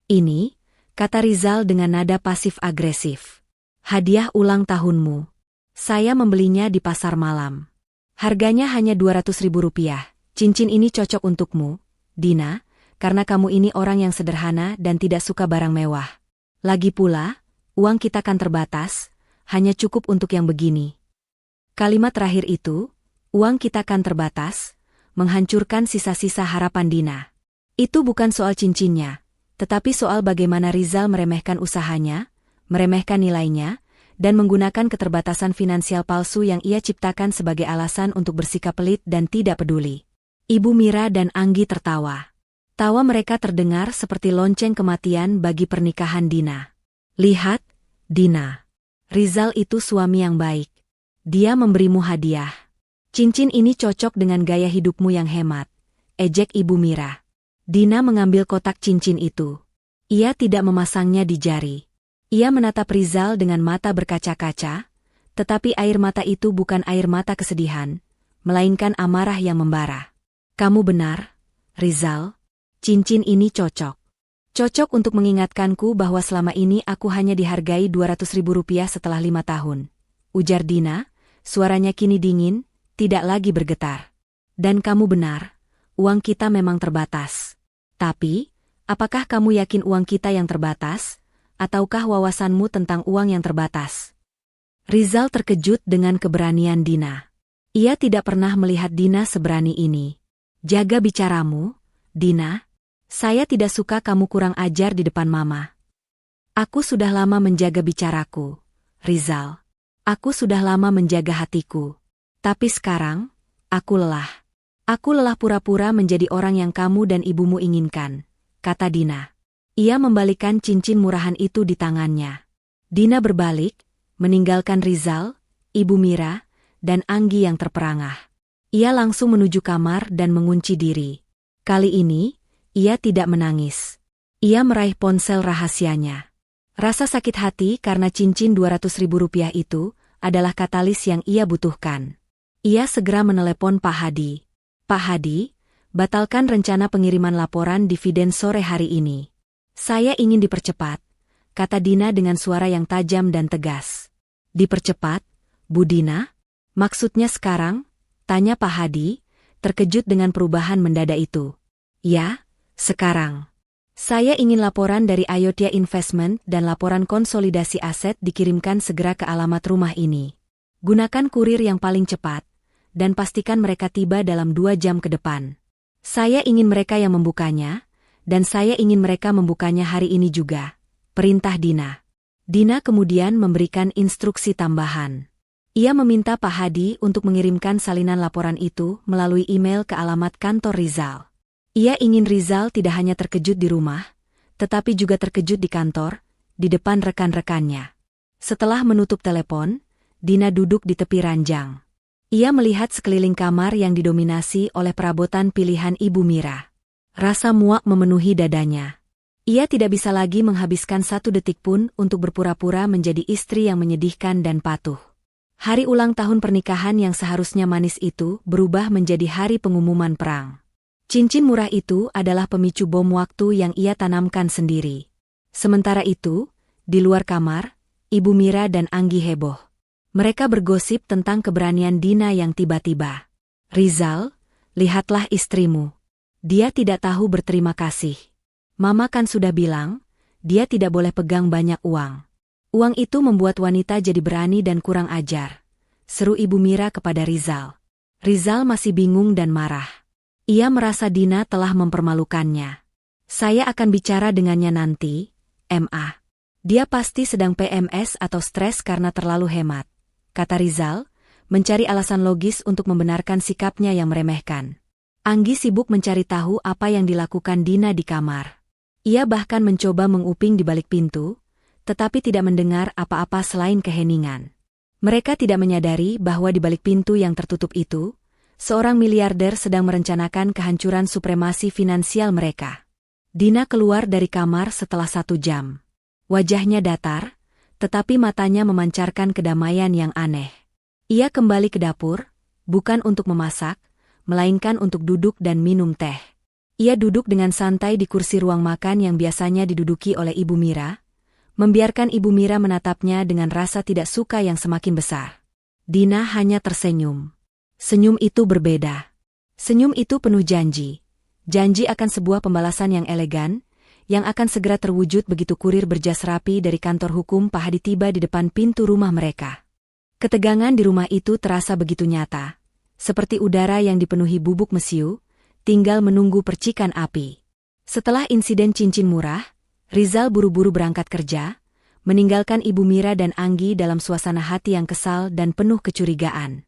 Ini, kata Rizal dengan nada pasif-agresif. Hadiah ulang tahunmu. Saya membelinya di pasar malam. Harganya hanya Rp200.000. Cincin ini cocok untukmu, Dina, karena kamu ini orang yang sederhana dan tidak suka barang mewah. Lagi pula, uang kita kan terbatas, hanya cukup untuk yang begini. Kalimat terakhir itu, uang kita kan terbatas, menghancurkan sisa-sisa harapan Dina. Itu bukan soal cincinnya, tetapi soal bagaimana Rizal meremehkan usahanya, meremehkan nilainya, dan menggunakan keterbatasan finansial palsu yang ia ciptakan sebagai alasan untuk bersikap pelit dan tidak peduli. Ibu Mira dan Anggi tertawa. Tawa mereka terdengar seperti lonceng kematian bagi pernikahan Dina. Lihat, Dina. Rizal itu suami yang baik. Dia memberimu hadiah. Cincin ini cocok dengan gaya hidupmu yang hemat, ejek Ibu Mira. Dina mengambil kotak cincin itu. Ia tidak memasangnya di jari. Ia menatap Rizal dengan mata berkaca-kaca, tetapi air mata itu bukan air mata kesedihan, melainkan amarah yang membara. Kamu benar, Rizal. Cincin ini cocok. Cocok untuk mengingatkanku bahwa selama ini aku hanya dihargai Rp200.000 setelah 5 tahun. Ujar Dina, suaranya kini dingin, tidak lagi bergetar. Dan kamu benar, uang kita memang terbatas. Tapi, apakah kamu yakin uang kita yang terbatas, ataukah wawasanmu tentang uang yang terbatas? Rizal terkejut dengan keberanian Dina. Ia tidak pernah melihat Dina seberani ini. Jaga bicaramu, Dina. Saya tidak suka kamu kurang ajar di depan Mama. Aku sudah lama menjaga bicaraku, Rizal. Aku sudah lama menjaga hatiku. Tapi sekarang, aku lelah. Aku lelah pura-pura menjadi orang yang kamu dan ibumu inginkan, kata Dina. Ia membalikkan cincin murahan itu di tangannya. Dina berbalik, meninggalkan Rizal, Ibu Mira, dan Anggi yang terperangah. Ia langsung menuju kamar dan mengunci diri. Kali ini, ia tidak menangis. Ia meraih ponsel rahasianya. Rasa sakit hati karena cincin Rp200.000 itu adalah katalis yang ia butuhkan. Ia segera menelepon Pak Hadi. Pak Hadi, batalkan rencana pengiriman laporan dividen sore hari ini. Saya ingin dipercepat, kata Dina dengan suara yang tajam dan tegas. Dipercepat, Bu Dina? Maksudnya sekarang? Tanya Pak Hadi, terkejut dengan perubahan mendadak itu. Ya, sekarang. Saya ingin laporan dari Ayodhya Investment dan laporan konsolidasi aset dikirimkan segera ke alamat rumah ini. Gunakan kurir yang paling cepat, dan pastikan mereka tiba dalam 2 jam ke depan. Saya ingin mereka yang membukanya, dan saya ingin mereka membukanya hari ini juga, perintah Dina. Dina kemudian memberikan instruksi tambahan. Ia meminta Pak Hadi untuk mengirimkan salinan laporan itu melalui email ke alamat kantor Rizal. Ia ingin Rizal tidak hanya terkejut di rumah, tetapi juga terkejut di kantor, di depan rekan-rekannya. Setelah menutup telepon, Dina duduk di tepi ranjang. Ia melihat sekeliling kamar yang didominasi oleh perabotan pilihan Ibu Mira. Rasa muak memenuhi dadanya. Ia tidak bisa lagi menghabiskan 1 detik pun untuk berpura-pura menjadi istri yang menyedihkan dan patuh. Hari ulang tahun pernikahan yang seharusnya manis itu berubah menjadi hari pengumuman perang. Cincin murah itu adalah pemicu bom waktu yang ia tanamkan sendiri. Sementara itu, di luar kamar, Ibu Mira dan Anggi heboh. Mereka bergosip tentang keberanian Dina yang tiba-tiba. Rizal, lihatlah istrimu. Dia tidak tahu berterima kasih. Mama kan sudah bilang, dia tidak boleh pegang banyak uang. Uang itu membuat wanita jadi berani dan kurang ajar, seru Ibu Mira kepada Rizal. Rizal masih bingung dan marah. Ia merasa Dina telah mempermalukannya. Saya akan bicara dengannya nanti, Ma. Dia pasti sedang PMS atau stres karena terlalu hemat, kata Rizal, mencari alasan logis untuk membenarkan sikapnya yang meremehkan. Anggi sibuk mencari tahu apa yang dilakukan Dina di kamar. Ia bahkan mencoba menguping di balik pintu, tetapi tidak mendengar apa-apa selain keheningan. Mereka tidak menyadari bahwa di balik pintu yang tertutup itu, seorang miliarder sedang merencanakan kehancuran supremasi finansial mereka. Dina keluar dari kamar setelah 1 jam. Wajahnya datar, tetapi matanya memancarkan kedamaian yang aneh. Ia kembali ke dapur, bukan untuk memasak, melainkan untuk duduk dan minum teh. Ia duduk dengan santai di kursi ruang makan yang biasanya diduduki oleh Ibu Mira, membiarkan Ibu Mira menatapnya dengan rasa tidak suka yang semakin besar. Dina hanya tersenyum. Senyum itu berbeda. Senyum itu penuh janji. Janji akan sebuah pembalasan yang elegan, yang akan segera terwujud begitu kurir berjas rapi dari kantor hukum Pak Hadi tiba di depan pintu rumah mereka. Ketegangan di rumah itu terasa begitu nyata, seperti udara yang dipenuhi bubuk mesiu, tinggal menunggu percikan api. Setelah insiden cincin murah, Rizal buru-buru berangkat kerja, meninggalkan Ibu Mira dan Anggi dalam suasana hati yang kesal dan penuh kecurigaan.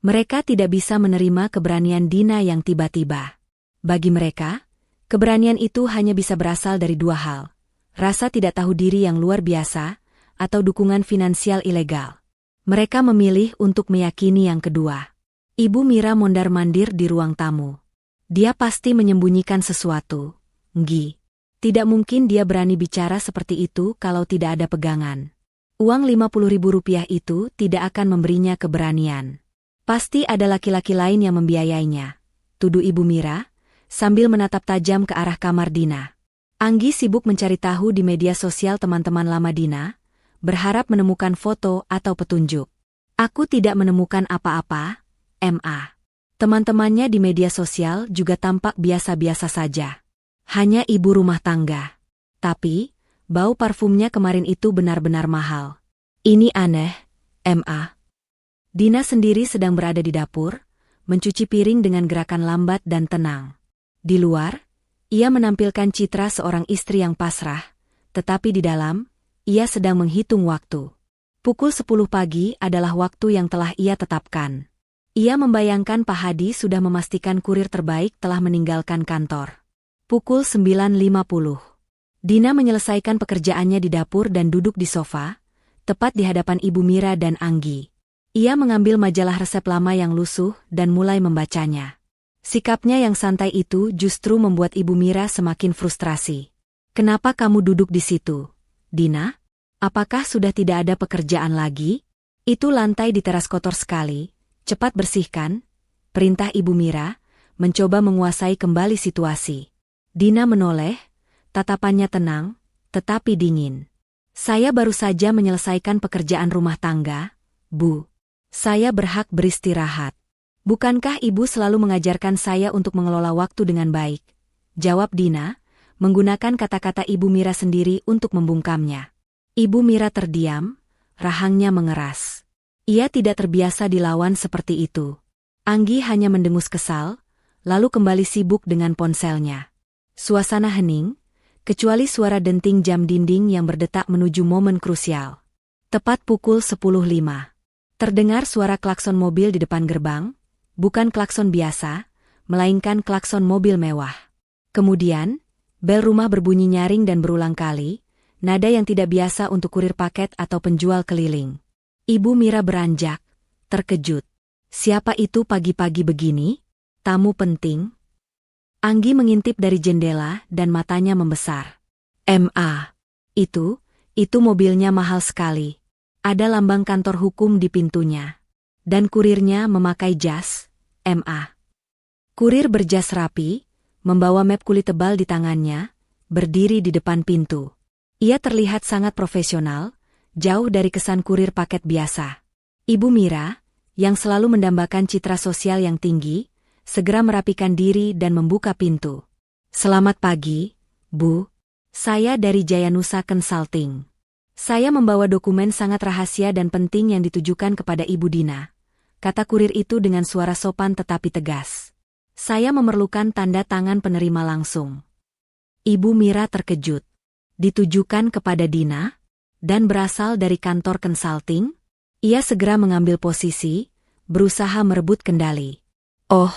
Mereka tidak bisa menerima keberanian Dina yang tiba-tiba. Bagi mereka, keberanian itu hanya bisa berasal dari 2 hal, rasa tidak tahu diri yang luar biasa, atau dukungan finansial ilegal. Mereka memilih untuk meyakini yang kedua. Ibu Mira mondar-mandir di ruang tamu. Dia pasti menyembunyikan sesuatu, Nggi. Tidak mungkin dia berani bicara seperti itu kalau tidak ada pegangan. Uang Rp50.000 itu tidak akan memberinya keberanian. Pasti ada laki-laki lain yang membiayainya, tuduh Ibu Mira, sambil menatap tajam ke arah kamar Dina. Anggi sibuk mencari tahu di media sosial teman-teman lama Dina, berharap menemukan foto atau petunjuk. Aku tidak menemukan apa-apa, Ma. Teman-temannya di media sosial juga tampak biasa-biasa saja. Hanya ibu rumah tangga. Tapi, bau parfumnya kemarin itu benar-benar mahal. Ini aneh, Ma. Dina sendiri sedang berada di dapur, mencuci piring dengan gerakan lambat dan tenang. Di luar, ia menampilkan citra seorang istri yang pasrah, tetapi di dalam, ia sedang menghitung waktu. Pukul 10 pagi adalah waktu yang telah ia tetapkan. Ia membayangkan Pak Hadi sudah memastikan kurir terbaik telah meninggalkan kantor. Pukul 9.50. Dina menyelesaikan pekerjaannya di dapur dan duduk di sofa, tepat di hadapan Ibu Mira dan Anggi. Ia mengambil majalah resep lama yang lusuh dan mulai membacanya. Sikapnya yang santai itu justru membuat Ibu Mira semakin frustrasi. "Kenapa kamu duduk di situ, Dina? Apakah sudah tidak ada pekerjaan lagi? Itu lantai di teras kotor sekali, cepat bersihkan," perintah Ibu Mira, mencoba menguasai kembali situasi. Dina menoleh, tatapannya tenang, tetapi dingin. "Saya baru saja menyelesaikan pekerjaan rumah tangga, Bu. Saya berhak beristirahat. Bukankah Ibu selalu mengajarkan saya untuk mengelola waktu dengan baik?" jawab Dina, menggunakan kata-kata Ibu Mira sendiri untuk membungkamnya. Ibu Mira terdiam, rahangnya mengeras. Ia tidak terbiasa dilawan seperti itu. Anggi hanya mendengus kesal, lalu kembali sibuk dengan ponselnya. Suasana hening, kecuali suara denting jam dinding yang berdetak menuju momen krusial. Tepat pukul 10.05. Terdengar suara klakson mobil di depan gerbang, bukan klakson biasa, melainkan klakson mobil mewah. Kemudian, bel rumah berbunyi nyaring dan berulang kali, nada yang tidak biasa untuk kurir paket atau penjual keliling. Ibu Mira beranjak, terkejut. Siapa itu pagi-pagi begini? Tamu penting? Anggi mengintip dari jendela dan matanya membesar. "Ma. Itu mobilnya mahal sekali. Ada lambang kantor hukum di pintunya. Dan kurirnya memakai jas, Ma." Kurir berjas rapi, membawa map kulit tebal di tangannya, berdiri di depan pintu. Ia terlihat sangat profesional, jauh dari kesan kurir paket biasa. Ibu Mira, yang selalu mendambakan citra sosial yang tinggi, segera merapikan diri dan membuka pintu. "Selamat pagi, Bu. Saya dari Jayanusa Consulting. Saya membawa dokumen sangat rahasia dan penting yang ditujukan kepada Ibu Dina," kata kurir itu dengan suara sopan tetapi tegas. "Saya memerlukan tanda tangan penerima langsung." Ibu Mira terkejut. Ditujukan kepada Dina? Dan berasal dari kantor konsulting? Ia segera mengambil posisi, berusaha merebut kendali. "Oh,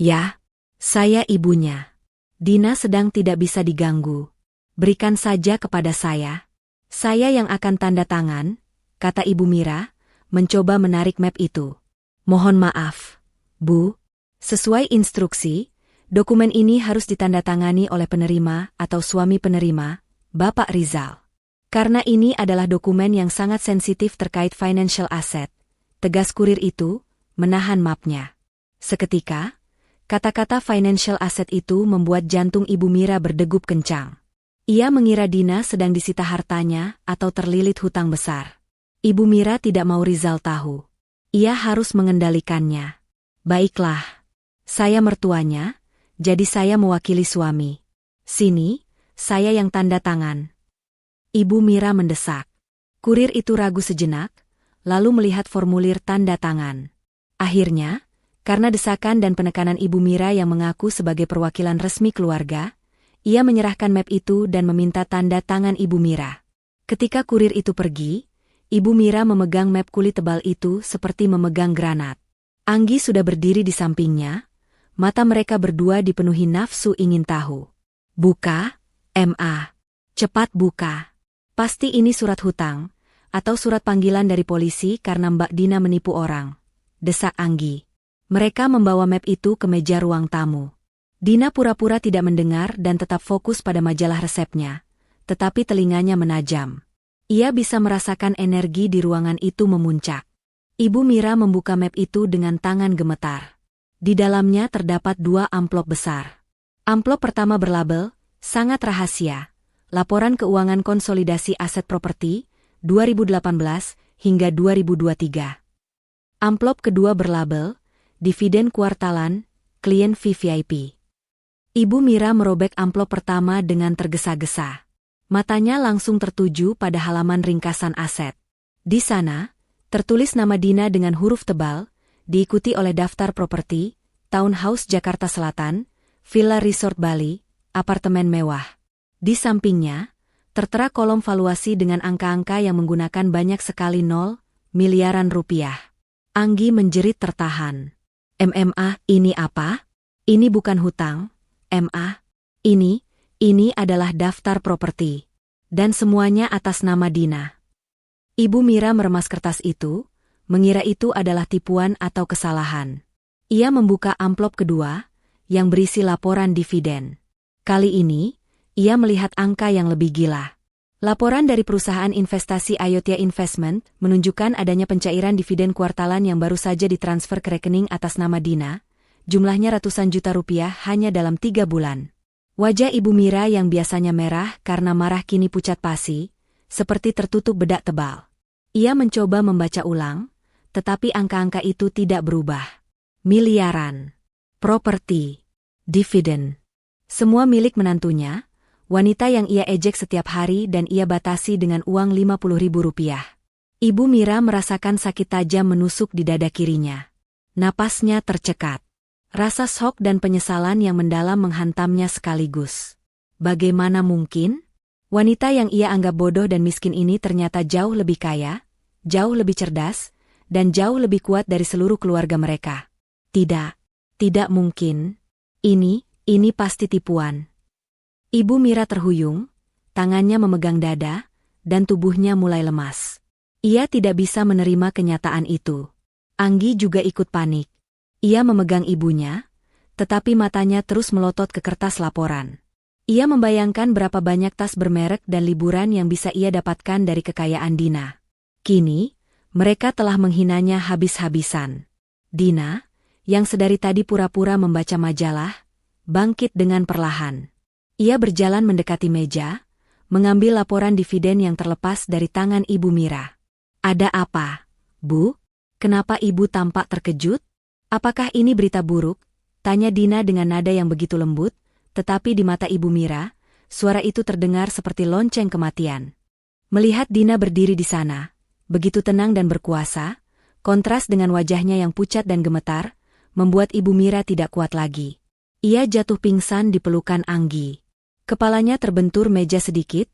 ya, saya ibunya. Dina sedang tidak bisa diganggu. Berikan saja kepada saya. Saya yang akan tanda tangan," kata Ibu Mira, mencoba menarik map itu. "Mohon maaf, Bu. Sesuai instruksi, dokumen ini harus ditandatangani oleh penerima atau suami penerima, Bapak Rizal. Karena ini adalah dokumen yang sangat sensitif terkait financial asset," tegas kurir itu, menahan mapnya. Seketika, kata-kata financial asset itu membuat jantung Ibu Mira berdegup kencang. Ia mengira Dina sedang disita hartanya atau terlilit hutang besar. Ibu Mira tidak mau Rizal tahu. Ia harus mengendalikannya. "Baiklah. Saya mertuanya, jadi saya mewakili suami. Sini, saya yang tanda tangan." Ibu Mira mendesak. Kurir itu ragu sejenak, lalu melihat formulir tanda tangan. Akhirnya, karena desakan dan penekanan Ibu Mira yang mengaku sebagai perwakilan resmi keluarga, ia menyerahkan map itu dan meminta tanda tangan Ibu Mira. Ketika kurir itu pergi, Ibu Mira memegang map kulit tebal itu seperti memegang granat. Anggi sudah berdiri di sampingnya, mata mereka berdua dipenuhi nafsu ingin tahu. "Buka, Ma. Cepat buka. Pasti ini surat hutang, atau surat panggilan dari polisi karena Mbak Dina menipu orang," desak Anggi. Mereka membawa map itu ke meja ruang tamu. Dina pura-pura tidak mendengar dan tetap fokus pada majalah resepnya, tetapi telinganya menajam. Ia bisa merasakan energi di ruangan itu memuncak. Ibu Mira membuka map itu dengan tangan gemetar. Di dalamnya terdapat 2 amplop besar. Amplop pertama berlabel, "Sangat Rahasia, Laporan Keuangan Konsolidasi Aset Properti, 2018 hingga 2023. Amplop kedua berlabel, "Dividen Kuartalan, Klien VVIP." Ibu Mira merobek amplop pertama dengan tergesa-gesa. Matanya langsung tertuju pada halaman ringkasan aset. Di sana, tertulis nama Dina dengan huruf tebal, diikuti oleh daftar properti, townhouse Jakarta Selatan, villa resort Bali, apartemen mewah. Di sampingnya, tertera kolom valuasi dengan angka-angka yang menggunakan banyak sekali nol, miliaran rupiah. Anggi menjerit tertahan. "MMA, ini apa? Ini bukan hutang, Ma. Ini adalah daftar properti. Dan semuanya atas nama Dina. Ibu Mira meremas kertas itu, mengira itu adalah tipuan atau kesalahan. Ia membuka amplop kedua, yang berisi laporan dividen. Kali ini, ia melihat angka yang lebih gila. Laporan dari perusahaan investasi Ayotya Investment menunjukkan adanya pencairan dividen kuartalan yang baru saja ditransfer ke rekening atas nama Dina, jumlahnya ratusan juta rupiah hanya dalam 3 bulan. Wajah Ibu Mira yang biasanya merah karena marah kini pucat pasi, seperti tertutup bedak tebal. Ia mencoba membaca ulang, tetapi angka-angka itu tidak berubah. Miliaran. Properti. Dividen. Semua milik menantunya, wanita yang ia ejek setiap hari dan ia batasi dengan uang 50.000 rupiah. Ibu Mira merasakan sakit tajam menusuk di dada kirinya. Napasnya tercekat. Rasa shock dan penyesalan yang mendalam menghantamnya sekaligus. Bagaimana mungkin? Wanita yang ia anggap bodoh dan miskin ini ternyata jauh lebih kaya, jauh lebih cerdas, dan jauh lebih kuat dari seluruh keluarga mereka. Tidak mungkin. Ini pasti tipuan. Ibu Mira terhuyung, tangannya memegang dada, dan tubuhnya mulai lemas. Ia tidak bisa menerima kenyataan itu. Anggi juga ikut panik. Ia memegang ibunya, tetapi matanya terus melotot ke kertas laporan. Ia membayangkan berapa banyak tas bermerek dan liburan yang bisa ia dapatkan dari kekayaan Dina. Kini, mereka telah menghinanya habis-habisan. Dina, yang sedari tadi pura-pura membaca majalah, bangkit dengan perlahan. Ia berjalan mendekati meja, mengambil laporan dividen yang terlepas dari tangan Ibu Mira. Ada apa, Bu? Kenapa Ibu tampak terkejut? Apakah ini berita buruk? Tanya Dina dengan nada yang begitu lembut, tetapi di mata Ibu Mira, suara itu terdengar seperti lonceng kematian. Melihat Dina berdiri di sana, begitu tenang dan berkuasa, kontras dengan wajahnya yang pucat dan gemetar, membuat Ibu Mira tidak kuat lagi. Ia jatuh pingsan di pelukan Anggi. Kepalanya terbentur meja sedikit,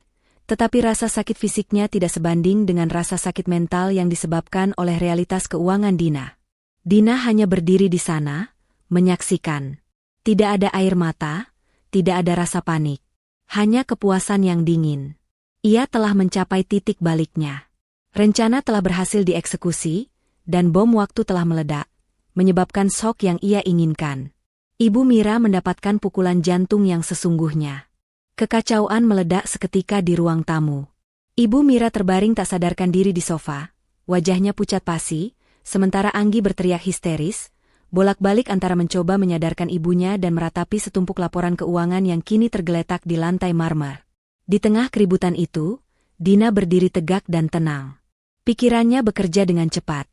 tetapi rasa sakit fisiknya tidak sebanding dengan rasa sakit mental yang disebabkan oleh realitas keuangan Dina. Dina hanya berdiri di sana, menyaksikan. Tidak ada air mata, tidak ada rasa panik. Hanya kepuasan yang dingin. Ia telah mencapai titik baliknya. Rencana telah berhasil dieksekusi, dan bom waktu telah meledak, menyebabkan shock yang ia inginkan. Ibu Mira mendapatkan pukulan jantung yang sesungguhnya. Kekacauan meledak seketika di ruang tamu. Ibu Mira terbaring tak sadarkan diri di sofa, wajahnya pucat pasi, sementara Anggi berteriak histeris, bolak-balik antara mencoba menyadarkan ibunya dan meratapi setumpuk laporan keuangan yang kini tergeletak di lantai marmer. Di tengah keributan itu, Dina berdiri tegak dan tenang. Pikirannya bekerja dengan cepat.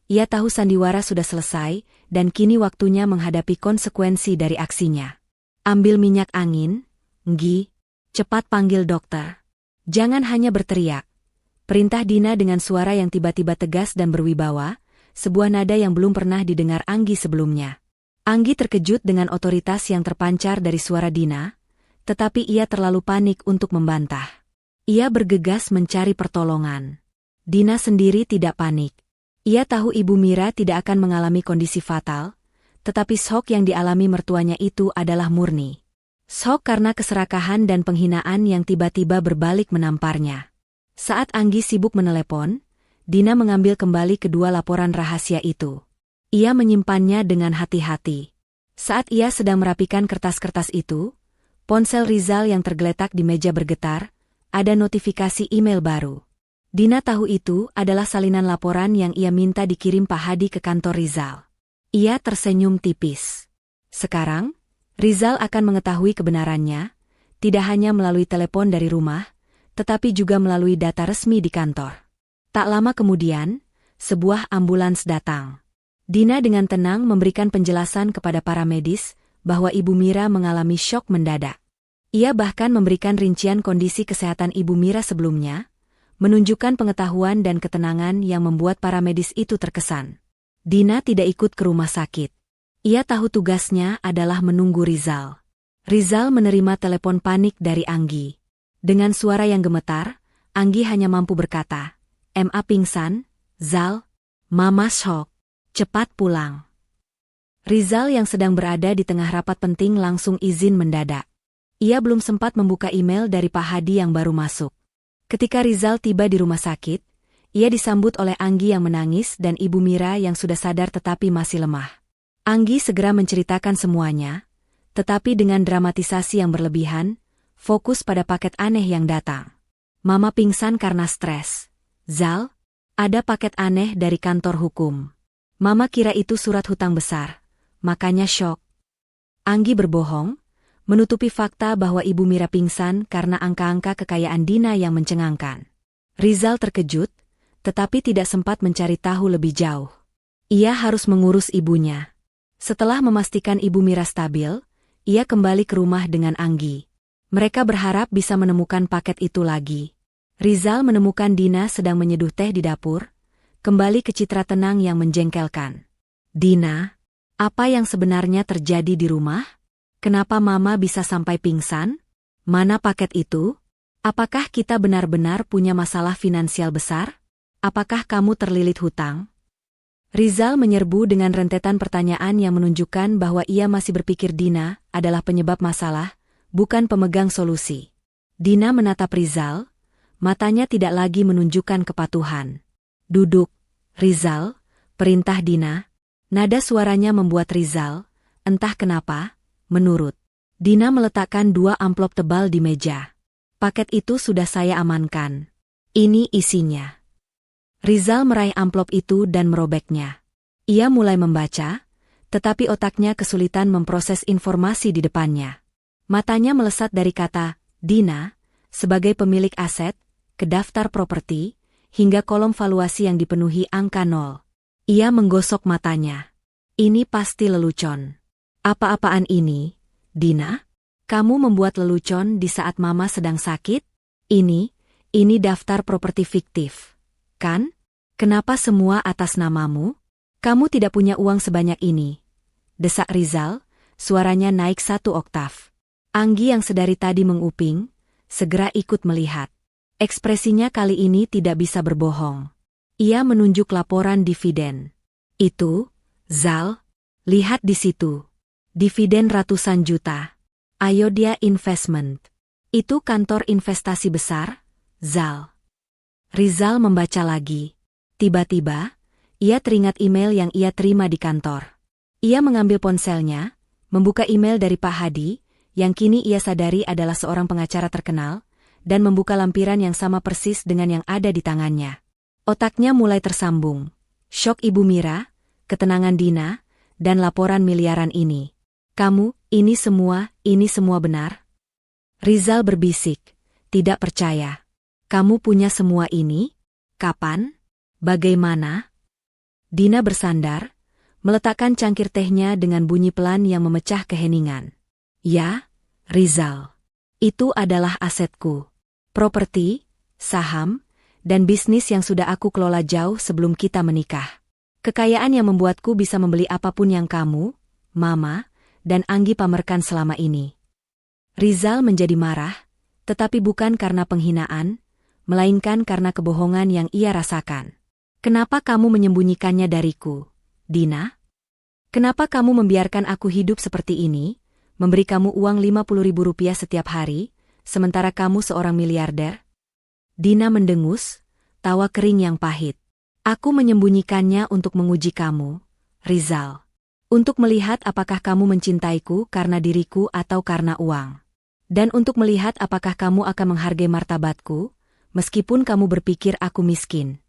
Ia tahu sandiwara sudah selesai, dan kini waktunya menghadapi konsekuensi dari aksinya. Ambil minyak angin, Nggi. Cepat panggil dokter. Jangan hanya berteriak. Perintah Dina dengan suara yang tiba-tiba tegas dan berwibawa, sebuah nada yang belum pernah didengar Anggi sebelumnya. Anggi terkejut dengan otoritas yang terpancar dari suara Dina, tetapi ia terlalu panik untuk membantah. Ia bergegas mencari pertolongan. Dina sendiri tidak panik. Ia tahu Ibu Mira tidak akan mengalami kondisi fatal, tetapi shock yang dialami mertuanya itu adalah murni. Shock karena keserakahan dan penghinaan yang tiba-tiba berbalik menamparnya. Saat Anggi sibuk menelepon, Dina mengambil kembali kedua laporan rahasia itu. Ia menyimpannya dengan hati-hati. Saat ia sedang merapikan kertas-kertas itu, ponsel Rizal yang tergeletak di meja bergetar, ada notifikasi email baru. Dina tahu itu adalah salinan laporan yang ia minta dikirim Pak Hadi ke kantor Rizal. Ia tersenyum tipis. Sekarang, Rizal akan mengetahui kebenarannya, tidak hanya melalui telepon dari rumah, tetapi juga melalui data resmi di kantor. Tak lama kemudian, sebuah ambulans datang. Dina dengan tenang memberikan penjelasan kepada para medis bahwa Ibu Mira mengalami syok mendadak. Ia bahkan memberikan rincian kondisi kesehatan Ibu Mira sebelumnya, menunjukkan pengetahuan dan ketenangan yang membuat para medis itu terkesan. Dina tidak ikut ke rumah sakit. Ia tahu tugasnya adalah menunggu Rizal. Rizal menerima telepon panik dari Anggi. Dengan suara yang gemetar, Anggi hanya mampu berkata, "Ma pingsan, Zal, Mama shock, cepat pulang." Rizal yang sedang berada di tengah rapat penting langsung izin mendadak. Ia belum sempat membuka email dari Pak Hadi yang baru masuk. Ketika Rizal tiba di rumah sakit, ia disambut oleh Anggi yang menangis dan Ibu Mira yang sudah sadar tetapi masih lemah. Anggi segera menceritakan semuanya, tetapi dengan dramatisasi yang berlebihan, fokus pada paket aneh yang datang. Mama pingsan karena stres. Zal, ada paket aneh dari kantor hukum. Mama kira itu surat hutang besar, makanya syok. Anggi berbohong, menutupi fakta bahwa Ibu Mira pingsan karena angka-angka kekayaan Dina yang mencengangkan. Rizal terkejut, tetapi tidak sempat mencari tahu lebih jauh. Ia harus mengurus ibunya. Setelah memastikan Ibu Mira stabil, ia kembali ke rumah dengan Anggi. Mereka berharap bisa menemukan paket itu lagi. Rizal menemukan Dina sedang menyeduh teh di dapur, kembali ke citra tenang yang menjengkelkan. Dina, apa yang sebenarnya terjadi di rumah? Kenapa Mama bisa sampai pingsan? Mana paket itu? Apakah kita benar-benar punya masalah finansial besar? Apakah kamu terlilit hutang? Rizal menyerbu dengan rentetan pertanyaan yang menunjukkan bahwa ia masih berpikir Dina adalah penyebab masalah, bukan pemegang solusi. Dina menatap Rizal, matanya tidak lagi menunjukkan kepatuhan. Duduk, Rizal, perintah Dina. Nada suaranya membuat Rizal, entah kenapa, menurut. Dina meletakkan 2 amplop tebal di meja. Paket itu sudah saya amankan. Ini isinya. Rizal meraih amplop itu dan merobeknya. Ia mulai membaca, tetapi otaknya kesulitan memproses informasi di depannya. Matanya melesat dari kata, Dina, sebagai pemilik aset, ke daftar properti, hingga kolom valuasi yang dipenuhi angka 0. Ia menggosok matanya. Ini pasti lelucon. Apa-apaan ini, Dina? Kamu membuat lelucon di saat Mama sedang sakit? Ini daftar properti fiktif. Kan? Kenapa semua atas namamu? Kamu tidak punya uang sebanyak ini. Desak Rizal, suaranya naik 1 oktav. Anggi yang sedari tadi menguping, segera ikut melihat. Ekspresinya kali ini tidak bisa berbohong. Ia menunjuk laporan dividen. Itu, Zal, lihat di situ. Dividen ratusan juta. Ayodhya Investment. Itu kantor investasi besar, Zal. Rizal membaca lagi. Tiba-tiba, ia teringat email yang ia terima di kantor. Ia mengambil ponselnya, membuka email dari Pak Hadi, yang kini ia sadari adalah seorang pengacara terkenal, dan membuka lampiran yang sama persis dengan yang ada di tangannya. Otaknya mulai tersambung. Syok Ibu Mira, ketenangan Dina, dan laporan miliaran ini. Kamu, ini semua benar? Rizal berbisik, tidak percaya. Kamu punya semua ini? Kapan? Bagaimana? Dina bersandar, meletakkan cangkir tehnya dengan bunyi pelan yang memecah keheningan. Ya, Rizal. Itu adalah asetku. Properti, saham, dan bisnis yang sudah aku kelola jauh sebelum kita menikah. Kekayaan yang membuatku bisa membeli apapun yang kamu, Mama, dan Anggi pamerkan selama ini. Rizal menjadi marah, tetapi bukan karena penghinaan, melainkan karena kebohongan yang ia rasakan. Kenapa kamu menyembunyikannya dariku, Dina? Kenapa kamu membiarkan aku hidup seperti ini, memberi kamu uang 50.000 rupiah setiap hari, sementara kamu seorang miliarder? Dina mendengus, tawa kering yang pahit. Aku menyembunyikannya untuk menguji kamu, Rizal. Untuk melihat apakah kamu mencintaiku karena diriku atau karena uang. Dan untuk melihat apakah kamu akan menghargai martabatku, meskipun kamu berpikir aku miskin.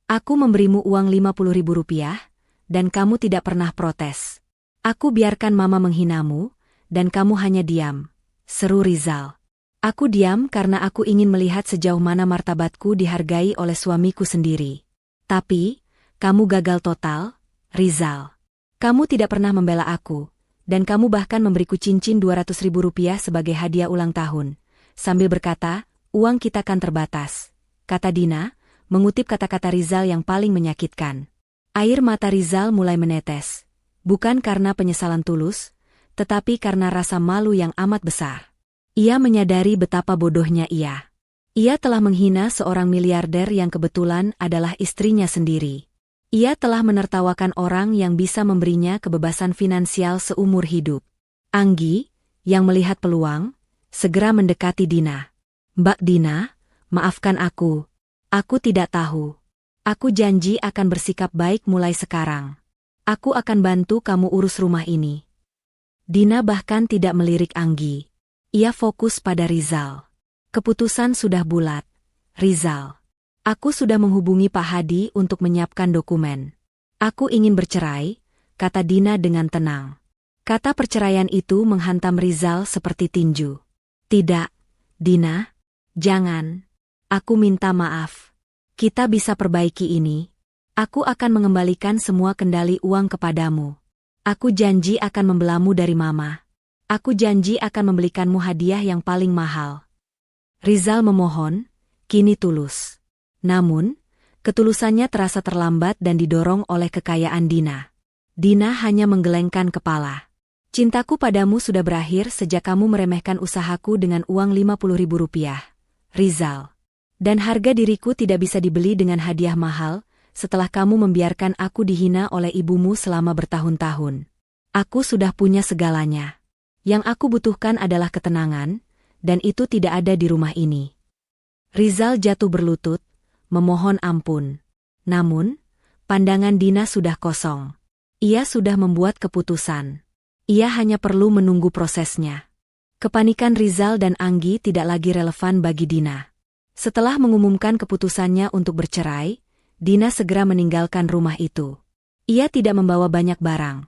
Aku memberimu uang 50.000 rupiah, dan kamu tidak pernah protes. Aku biarkan Mama menghinamu, dan kamu hanya diam, seru Rizal. Aku diam karena aku ingin melihat sejauh mana martabatku dihargai oleh suamiku sendiri. Tapi, kamu gagal total, Rizal. Kamu tidak pernah membela aku, dan kamu bahkan memberiku cincin 200.000 rupiah sebagai hadiah ulang tahun, sambil berkata, uang kita kan terbatas, kata Dina, mengutip kata-kata Rizal yang paling menyakitkan. Air mata Rizal mulai menetes, bukan karena penyesalan tulus, tetapi karena rasa malu yang amat besar. Ia menyadari betapa bodohnya ia. Ia telah menghina seorang miliarder yang kebetulan adalah istrinya sendiri. Ia telah menertawakan orang yang bisa memberinya kebebasan finansial seumur hidup. Anggi, yang melihat peluang, segera mendekati Dina. "Mbak Dina, maafkan aku. Aku tidak tahu. Aku janji akan bersikap baik mulai sekarang. Aku akan bantu kamu urus rumah ini." Dina bahkan tidak melirik Anggi. Ia fokus pada Rizal. "Keputusan sudah bulat, Rizal. Aku sudah menghubungi Pak Hadi untuk menyiapkan dokumen. Aku ingin bercerai," kata Dina dengan tenang. Kata perceraian itu menghantam Rizal seperti tinju. "Tidak, Dina. Jangan. Aku minta maaf. Kita bisa perbaiki ini. Aku akan mengembalikan semua kendali uang kepadamu. Aku janji akan membelamu dari Mama. Aku janji akan membelikanmu hadiah yang paling mahal." Rizal memohon, kini tulus. Namun, ketulusannya terasa terlambat dan didorong oleh kekayaan Dina. Dina hanya menggelengkan kepala. "Cintaku padamu sudah berakhir sejak kamu meremehkan usahaku dengan uang Rp50.000, Rizal. Dan harga diriku tidak bisa dibeli dengan hadiah mahal, setelah kamu membiarkan aku dihina oleh ibumu selama bertahun-tahun. Aku sudah punya segalanya. Yang aku butuhkan adalah ketenangan, dan itu tidak ada di rumah ini." Rizal jatuh berlutut, memohon ampun. Namun, pandangan Dina sudah kosong. Ia sudah membuat keputusan. Ia hanya perlu menunggu prosesnya. Kepanikan Rizal dan Anggi tidak lagi relevan bagi Dina. Setelah mengumumkan keputusannya untuk bercerai, Dina segera meninggalkan rumah itu. Ia tidak membawa banyak barang,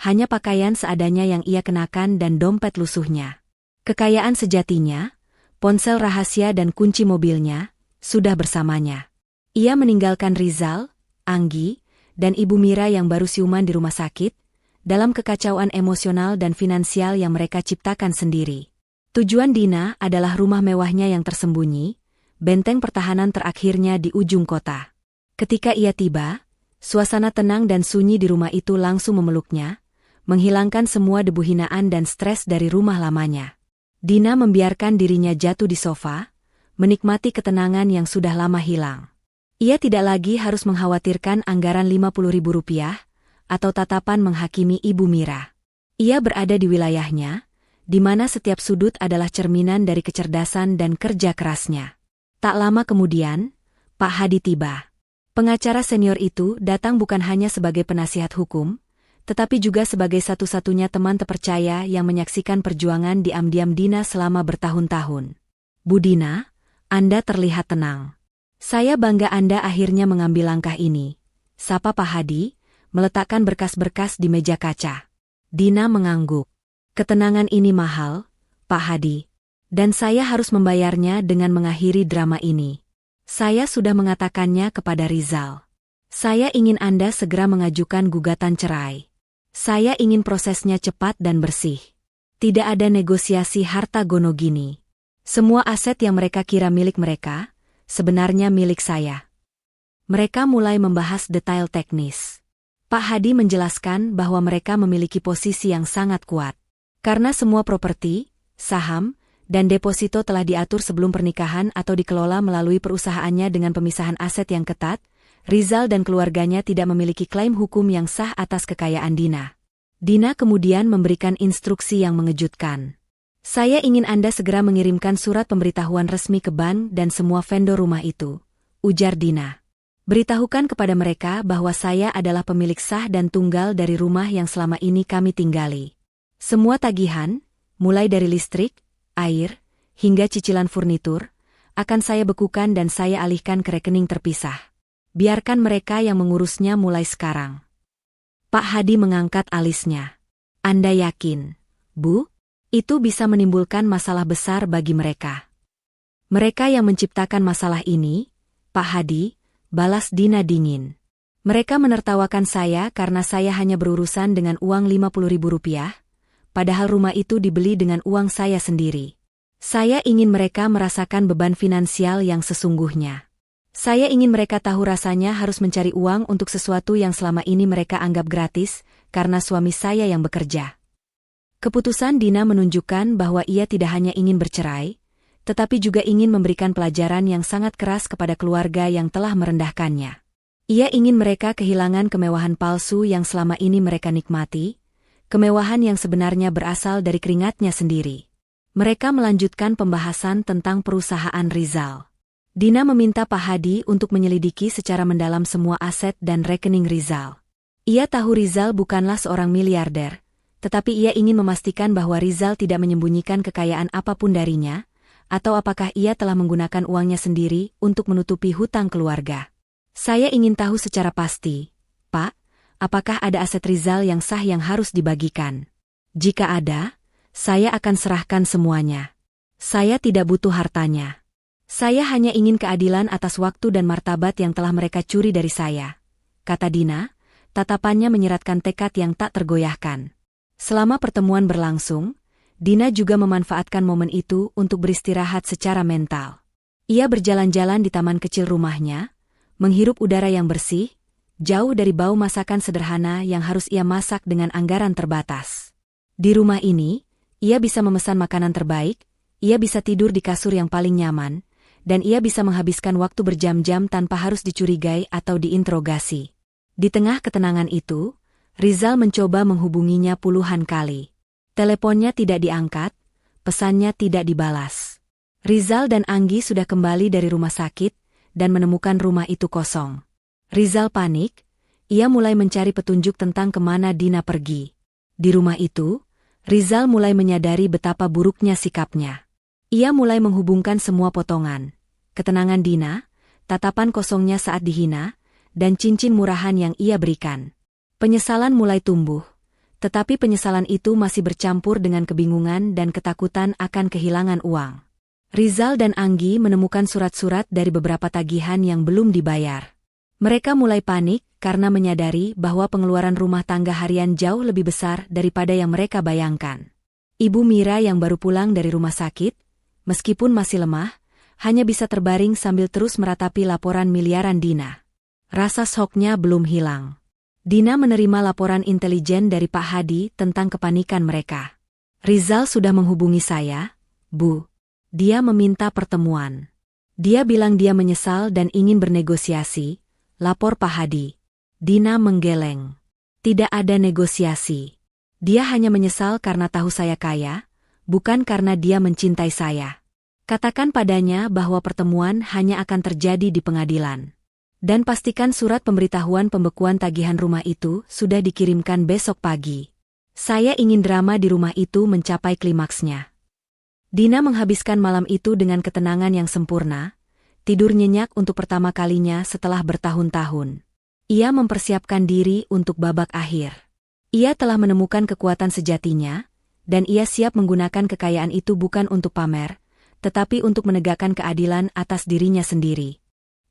hanya pakaian seadanya yang ia kenakan dan dompet lusuhnya. Kekayaan sejatinya, ponsel rahasia dan kunci mobilnya, sudah bersamanya. Ia meninggalkan Rizal, Anggi, dan Ibu Mira yang baru siuman di rumah sakit, dalam kekacauan emosional dan finansial yang mereka ciptakan sendiri. Tujuan Dina adalah rumah mewahnya yang tersembunyi, benteng pertahanan terakhirnya di ujung kota. Ketika ia tiba, suasana tenang dan sunyi di rumah itu langsung memeluknya, menghilangkan semua debu hinaan dan stres dari rumah lamanya. Dina membiarkan dirinya jatuh di sofa, menikmati ketenangan yang sudah lama hilang. Ia tidak lagi harus mengkhawatirkan anggaran Rp50.000, atau tatapan menghakimi Ibu Mira. Ia berada di wilayahnya, di mana setiap sudut adalah cerminan dari kecerdasan dan kerja kerasnya. Tak lama kemudian, Pak Hadi tiba. Pengacara senior itu datang bukan hanya sebagai penasihat hukum, tetapi juga sebagai satu-satunya teman terpercaya yang menyaksikan perjuangan diam-diam Dina selama bertahun-tahun. "Bu Dina, Anda terlihat tenang. Saya bangga Anda akhirnya mengambil langkah ini," sapa Pak Hadi, meletakkan berkas-berkas di meja kaca. Dina mengangguk. "Ketenangan ini mahal, Pak Hadi. Dan saya harus membayarnya dengan mengakhiri drama ini. Saya sudah mengatakannya kepada Rizal. Saya ingin Anda segera mengajukan gugatan cerai. Saya ingin prosesnya cepat dan bersih. Tidak ada negosiasi harta gono gini. Semua aset yang mereka kira milik mereka, sebenarnya milik saya." Mereka mulai membahas detail teknis. Pak Hadi menjelaskan bahwa mereka memiliki posisi yang sangat kuat. Karena semua properti, saham, dan deposito telah diatur sebelum pernikahan atau dikelola melalui perusahaannya dengan pemisahan aset yang ketat, Rizal dan keluarganya tidak memiliki klaim hukum yang sah atas kekayaan Dina. Dina kemudian memberikan instruksi yang mengejutkan. "Saya ingin Anda segera mengirimkan surat pemberitahuan resmi ke bank dan semua vendor rumah itu," ujar Dina. "Beritahukan kepada mereka bahwa saya adalah pemilik sah dan tunggal dari rumah yang selama ini kami tinggali. Semua tagihan, mulai dari listrik, air, hingga cicilan furnitur, akan saya bekukan dan saya alihkan ke rekening terpisah. Biarkan mereka yang mengurusnya mulai sekarang." Pak Hadi mengangkat alisnya. "Anda yakin, Bu? Itu bisa menimbulkan masalah besar bagi mereka." "Mereka yang menciptakan masalah ini, Pak Hadi," balas Dina dingin. "Mereka menertawakan saya karena saya hanya berurusan dengan uang Rp50.000, padahal rumah itu dibeli dengan uang saya sendiri. Saya ingin mereka merasakan beban finansial yang sesungguhnya. Saya ingin mereka tahu rasanya harus mencari uang untuk sesuatu yang selama ini mereka anggap gratis, karena suami saya yang bekerja." Keputusan Dina menunjukkan bahwa ia tidak hanya ingin bercerai, tetapi juga ingin memberikan pelajaran yang sangat keras kepada keluarga yang telah merendahkannya. Ia ingin mereka kehilangan kemewahan palsu yang selama ini mereka nikmati, kemewahan yang sebenarnya berasal dari keringatnya sendiri. Mereka melanjutkan pembahasan tentang perusahaan Rizal. Dina meminta Pak Hadi untuk menyelidiki secara mendalam semua aset dan rekening Rizal. Ia tahu Rizal bukanlah seorang miliarder, tetapi ia ingin memastikan bahwa Rizal tidak menyembunyikan kekayaan apapun darinya, atau apakah ia telah menggunakan uangnya sendiri untuk menutupi hutang keluarga. Saya ingin tahu secara pasti, Pak, apakah ada aset Rizal yang sah yang harus dibagikan? Jika ada, saya akan serahkan semuanya. Saya tidak butuh hartanya. Saya hanya ingin keadilan atas waktu dan martabat yang telah mereka curi dari saya, kata Dina, tatapannya menyeratkan tekad yang tak tergoyahkan. Selama pertemuan berlangsung, Dina juga memanfaatkan momen itu untuk beristirahat secara mental. Ia berjalan-jalan di taman kecil rumahnya, menghirup udara yang bersih, jauh dari bau masakan sederhana yang harus ia masak dengan anggaran terbatas. Di rumah ini, ia bisa memesan makanan terbaik, ia bisa tidur di kasur yang paling nyaman, dan ia bisa menghabiskan waktu berjam-jam tanpa harus dicurigai atau diinterogasi. Di tengah ketenangan itu, Rizal mencoba menghubunginya puluhan kali. Teleponnya tidak diangkat, pesannya tidak dibalas. Rizal dan Anggi sudah kembali dari rumah sakit dan menemukan rumah itu kosong. Rizal panik, ia mulai mencari petunjuk tentang kemana Dina pergi. Di rumah itu, Rizal mulai menyadari betapa buruknya sikapnya. Ia mulai menghubungkan semua potongan, ketenangan Dina, tatapan kosongnya saat dihina, dan cincin murahan yang ia berikan. Penyesalan mulai tumbuh, tetapi penyesalan itu masih bercampur dengan kebingungan dan ketakutan akan kehilangan uang. Rizal dan Anggi menemukan surat-surat dari beberapa tagihan yang belum dibayar. Mereka mulai panik karena menyadari bahwa pengeluaran rumah tangga harian jauh lebih besar daripada yang mereka bayangkan. Ibu Mira yang baru pulang dari rumah sakit, meskipun masih lemah, hanya bisa terbaring sambil terus meratapi laporan miliaran Dina. Rasa syoknya belum hilang. Dina menerima laporan intelijen dari Pak Hadi tentang kepanikan mereka. Rizal sudah menghubungi saya, Bu. Dia meminta pertemuan. Dia bilang dia menyesal dan ingin bernegosiasi, lapor Pak Hadi. Dina menggeleng. Tidak ada negosiasi. Dia hanya menyesal karena tahu saya kaya, bukan karena dia mencintai saya. Katakan padanya bahwa pertemuan hanya akan terjadi di pengadilan. Dan pastikan surat pemberitahuan pembekuan tagihan rumah itu sudah dikirimkan besok pagi. Saya ingin drama di rumah itu mencapai klimaksnya. Dina menghabiskan malam itu dengan ketenangan yang sempurna, tidur nyenyak untuk pertama kalinya setelah bertahun-tahun. Ia mempersiapkan diri untuk babak akhir. Ia telah menemukan kekuatan sejatinya, dan ia siap menggunakan kekayaan itu bukan untuk pamer, tetapi untuk menegakkan keadilan atas dirinya sendiri.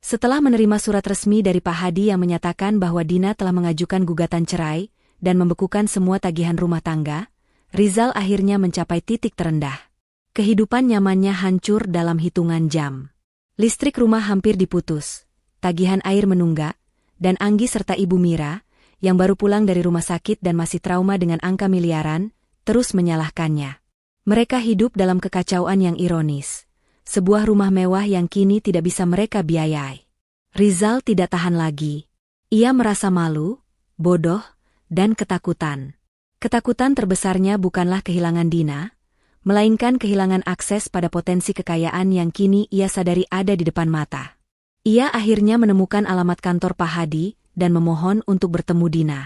Setelah menerima surat resmi dari Pak Hadi yang menyatakan bahwa Dina telah mengajukan gugatan cerai dan membekukan semua tagihan rumah tangga, Rizal akhirnya mencapai titik terendah. Kehidupan nyamannya hancur dalam hitungan jam. Listrik rumah hampir diputus, tagihan air menunggak, dan Anggi serta Ibu Mira, yang baru pulang dari rumah sakit dan masih trauma dengan angka miliaran, terus menyalahkannya. Mereka hidup dalam kekacauan yang ironis. Sebuah rumah mewah yang kini tidak bisa mereka biayai. Rizal tidak tahan lagi. Ia merasa malu, bodoh, dan ketakutan. Ketakutan terbesarnya bukanlah kehilangan Dina, melainkan kehilangan akses pada potensi kekayaan yang kini ia sadari ada di depan mata. Ia akhirnya menemukan alamat kantor Pak Hadi dan memohon untuk bertemu Dina.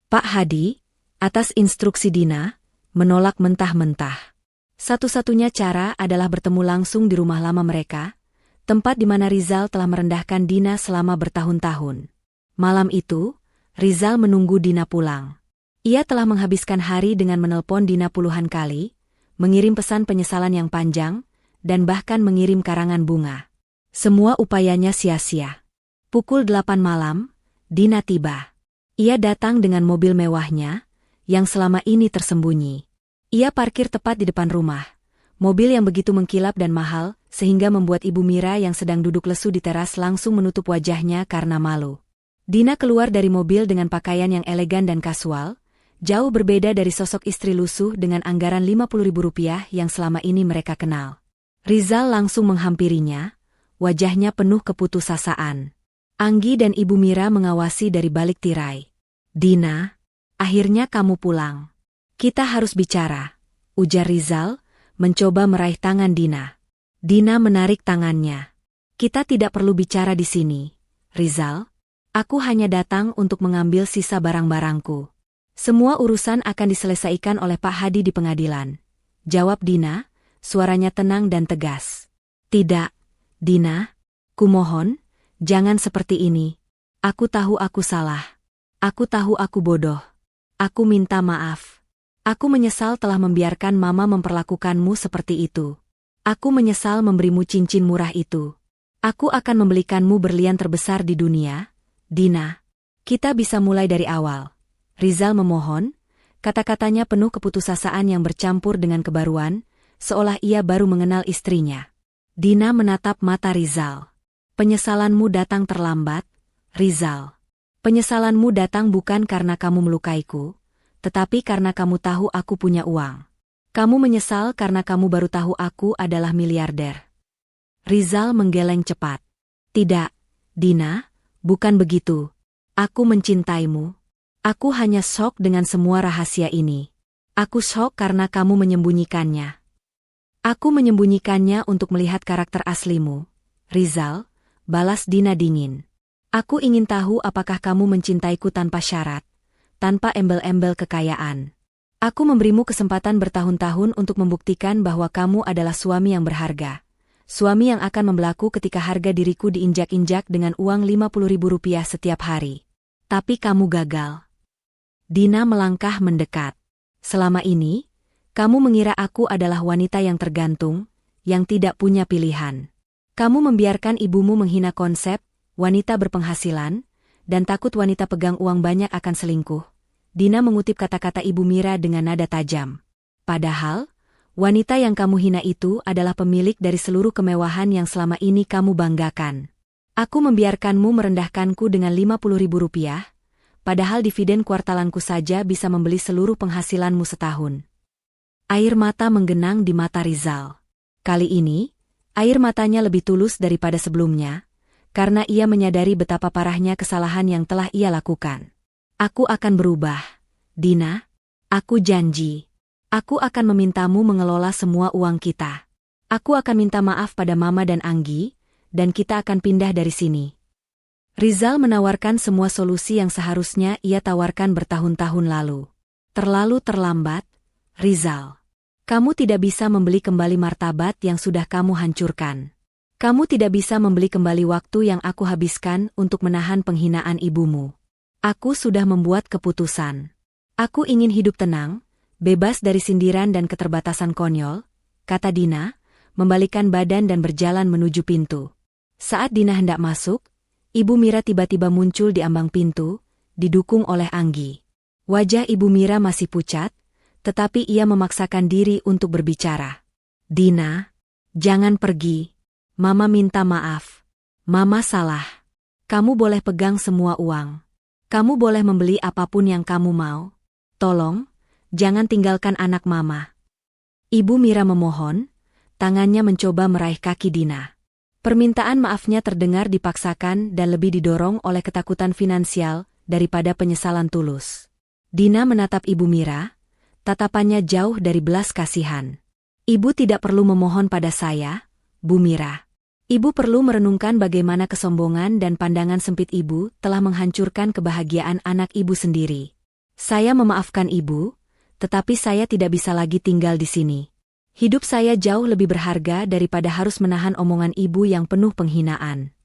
Pak Hadi, atas instruksi Dina, menolak mentah-mentah. Satu-satunya cara adalah bertemu langsung di rumah lama mereka, tempat di mana Rizal telah merendahkan Dina selama bertahun-tahun. Malam itu, Rizal menunggu Dina pulang. Ia telah menghabiskan hari dengan menelpon Dina puluhan kali, mengirim pesan penyesalan yang panjang, dan bahkan mengirim karangan bunga. Semua upayanya sia-sia. Pukul 8 malam, Dina tiba. Ia datang dengan mobil mewahnya, yang selama ini tersembunyi. Ia parkir tepat di depan rumah. Mobil yang begitu mengkilap dan mahal, sehingga membuat Ibu Mira yang sedang duduk lesu di teras langsung menutup wajahnya karena malu. Dina keluar dari mobil dengan pakaian yang elegan dan kasual, jauh berbeda dari sosok istri lusuh dengan anggaran Rp50.000 yang selama ini mereka kenal. Rizal langsung menghampirinya, wajahnya penuh keputusasaan. Anggi dan Ibu Mira mengawasi dari balik tirai. Dina, akhirnya kamu pulang. Kita harus bicara, ujar Rizal, mencoba meraih tangan Dina. Dina menarik tangannya. Kita tidak perlu bicara di sini, Rizal. Aku hanya datang untuk mengambil sisa barang-barangku. Semua urusan akan diselesaikan oleh Pak Hadi di pengadilan. Jawab Dina, suaranya tenang dan tegas. Tidak, Dina. Kumohon, jangan seperti ini. Aku tahu aku salah. Aku tahu aku bodoh. Aku minta maaf. Aku menyesal telah membiarkan Mama memperlakukanmu seperti itu. Aku menyesal memberimu cincin murah itu. Aku akan membelikanmu berlian terbesar di dunia. Dina, kita bisa mulai dari awal. Rizal memohon, kata-katanya penuh keputusasaan yang bercampur dengan kebaruan, seolah ia baru mengenal istrinya. Dina menatap mata Rizal. Penyesalanmu datang terlambat, Rizal. Penyesalanmu datang bukan karena kamu melukaiku, tetapi karena kamu tahu aku punya uang. Kamu menyesal karena kamu baru tahu aku adalah miliarder. Rizal menggeleng cepat. Tidak, Dina. Bukan begitu. Aku mencintaimu. Aku hanya syok dengan semua rahasia ini. Aku syok karena kamu menyembunyikannya. Aku menyembunyikannya untuk melihat karakter aslimu. Rizal, balas Dina dingin. Aku ingin tahu apakah kamu mencintaiku tanpa syarat, tanpa embel-embel kekayaan. Aku memberimu kesempatan bertahun-tahun untuk membuktikan bahwa kamu adalah suami yang berharga. Suami yang akan membelaku ketika harga diriku diinjak-injak dengan uang Rp50.000 setiap hari. Tapi kamu gagal. Dina melangkah mendekat. Selama ini, kamu mengira aku adalah wanita yang tergantung, yang tidak punya pilihan. Kamu membiarkan ibumu menghina konsep, wanita berpenghasilan, dan takut wanita pegang uang banyak akan selingkuh. Dina mengutip kata-kata Ibu Mira dengan nada tajam. Padahal, wanita yang kamu hina itu adalah pemilik dari seluruh kemewahan yang selama ini kamu banggakan. Aku membiarkanmu merendahkanku dengan Rp50.000, padahal dividen kuartalanku saja bisa membeli seluruh penghasilanmu setahun. Air mata menggenang di mata Rizal. Kali ini, air matanya lebih tulus daripada sebelumnya, karena ia menyadari betapa parahnya kesalahan yang telah ia lakukan. Aku akan berubah, Dina. Aku janji. Aku akan memintamu mengelola semua uang kita. Aku akan minta maaf pada Mama dan Anggi, dan kita akan pindah dari sini. Rizal menawarkan semua solusi yang seharusnya ia tawarkan bertahun-tahun lalu. Terlalu terlambat, Rizal. Kamu tidak bisa membeli kembali martabat yang sudah kamu hancurkan. Kamu tidak bisa membeli kembali waktu yang aku habiskan untuk menahan penghinaan ibumu. Aku sudah membuat keputusan. Aku ingin hidup tenang, bebas dari sindiran dan keterbatasan konyol, kata Dina, membalikkan badan dan berjalan menuju pintu. Saat Dina hendak masuk, Ibu Mira tiba-tiba muncul di ambang pintu, didukung oleh Anggi. Wajah Ibu Mira masih pucat, tetapi ia memaksakan diri untuk berbicara. Dina, jangan pergi. Mama minta maaf. Mama salah. Kamu boleh pegang semua uang. Kamu boleh membeli apapun yang kamu mau. Tolong, jangan tinggalkan anak Mama. Ibu Mira memohon, tangannya mencoba meraih kaki Dina. Permintaan maafnya terdengar dipaksakan dan lebih didorong oleh ketakutan finansial daripada penyesalan tulus. Dina menatap Ibu Mira, tatapannya jauh dari belas kasihan. Ibu tidak perlu memohon pada saya, Bu Mira. Ibu perlu merenungkan bagaimana kesombongan dan pandangan sempit ibu telah menghancurkan kebahagiaan anak ibu sendiri. Saya memaafkan ibu, tetapi saya tidak bisa lagi tinggal di sini. Hidup saya jauh lebih berharga daripada harus menahan omongan ibu yang penuh penghinaan.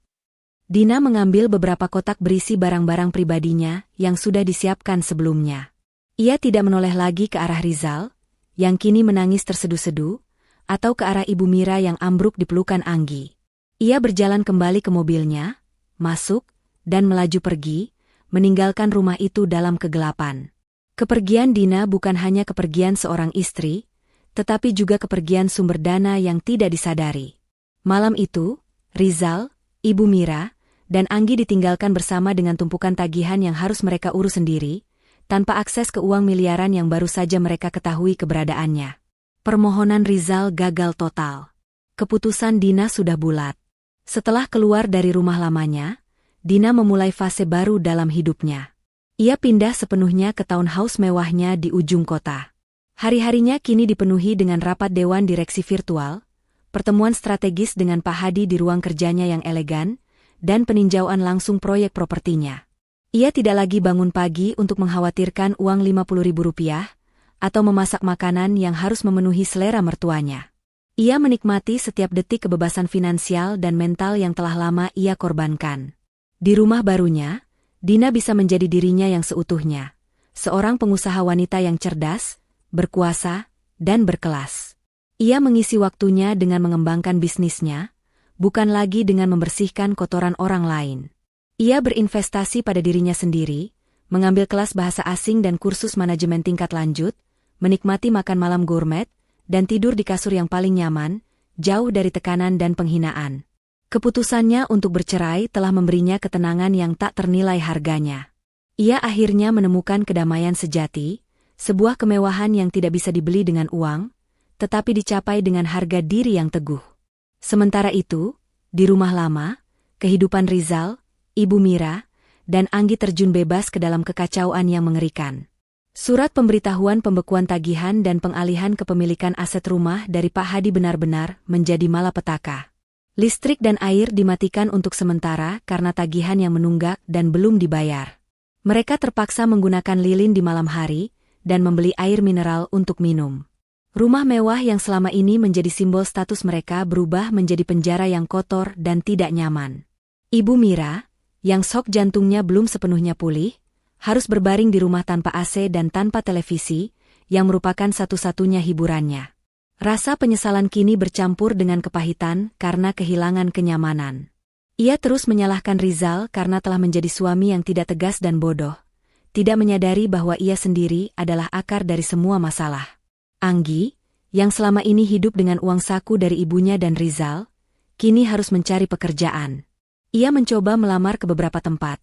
Dina mengambil beberapa kotak berisi barang-barang pribadinya yang sudah disiapkan sebelumnya. Ia tidak menoleh lagi ke arah Rizal, yang kini menangis terseduh-seduh, atau ke arah Ibu Mira yang ambruk di pelukan Anggi. Ia berjalan kembali ke mobilnya, masuk, dan melaju pergi, meninggalkan rumah itu dalam kegelapan. Kepergian Dina bukan hanya kepergian seorang istri, tetapi juga kepergian sumber dana yang tidak disadari. Malam itu, Rizal, Ibu Mira, dan Anggi ditinggalkan bersama dengan tumpukan tagihan yang harus mereka urus sendiri, tanpa akses ke uang miliaran yang baru saja mereka ketahui keberadaannya. Permohonan Rizal gagal total. Keputusan Dina sudah bulat. Setelah keluar dari rumah lamanya, Dina memulai fase baru dalam hidupnya. Ia pindah sepenuhnya ke townhouse mewahnya di ujung kota. Hari-harinya kini dipenuhi dengan rapat dewan direksi virtual, pertemuan strategis dengan Pak Hadi di ruang kerjanya yang elegan, dan peninjauan langsung proyek propertinya. Ia tidak lagi bangun pagi untuk mengkhawatirkan uang Rp50.000 atau memasak makanan yang harus memenuhi selera mertuanya. Ia menikmati setiap detik kebebasan finansial dan mental yang telah lama ia korbankan. Di rumah barunya, Dina bisa menjadi dirinya yang seutuhnya, seorang pengusaha wanita yang cerdas, berkuasa, dan berkelas. Ia mengisi waktunya dengan mengembangkan bisnisnya, bukan lagi dengan membersihkan kotoran orang lain. Ia berinvestasi pada dirinya sendiri, mengambil kelas bahasa asing dan kursus manajemen tingkat lanjut, menikmati makan malam gourmet, dan tidur di kasur yang paling nyaman, jauh dari tekanan dan penghinaan. Keputusannya untuk bercerai telah memberinya ketenangan yang tak ternilai harganya. Ia akhirnya menemukan kedamaian sejati, sebuah kemewahan yang tidak bisa dibeli dengan uang, tetapi dicapai dengan harga diri yang teguh. Sementara itu, di rumah lama, kehidupan Rizal, Ibu Mira, dan Anggi terjun bebas ke dalam kekacauan yang mengerikan. Surat pemberitahuan pembekuan tagihan dan pengalihan kepemilikan aset rumah dari Pak Hadi benar-benar menjadi malapetaka. Listrik dan air dimatikan untuk sementara karena tagihan yang menunggak dan belum dibayar. Mereka terpaksa menggunakan lilin di malam hari dan membeli air mineral untuk minum. Rumah mewah yang selama ini menjadi simbol status mereka berubah menjadi penjara yang kotor dan tidak nyaman. Ibu Mira, yang shock jantungnya belum sepenuhnya pulih, harus berbaring di rumah tanpa AC dan tanpa televisi, yang merupakan satu-satunya hiburannya. Rasa penyesalan kini bercampur dengan kepahitan karena kehilangan kenyamanan. Ia terus menyalahkan Rizal karena telah menjadi suami yang tidak tegas dan bodoh, tidak menyadari bahwa ia sendiri adalah akar dari semua masalah. Anggi, yang selama ini hidup dengan uang saku dari ibunya dan Rizal, kini harus mencari pekerjaan. Ia mencoba melamar ke beberapa tempat,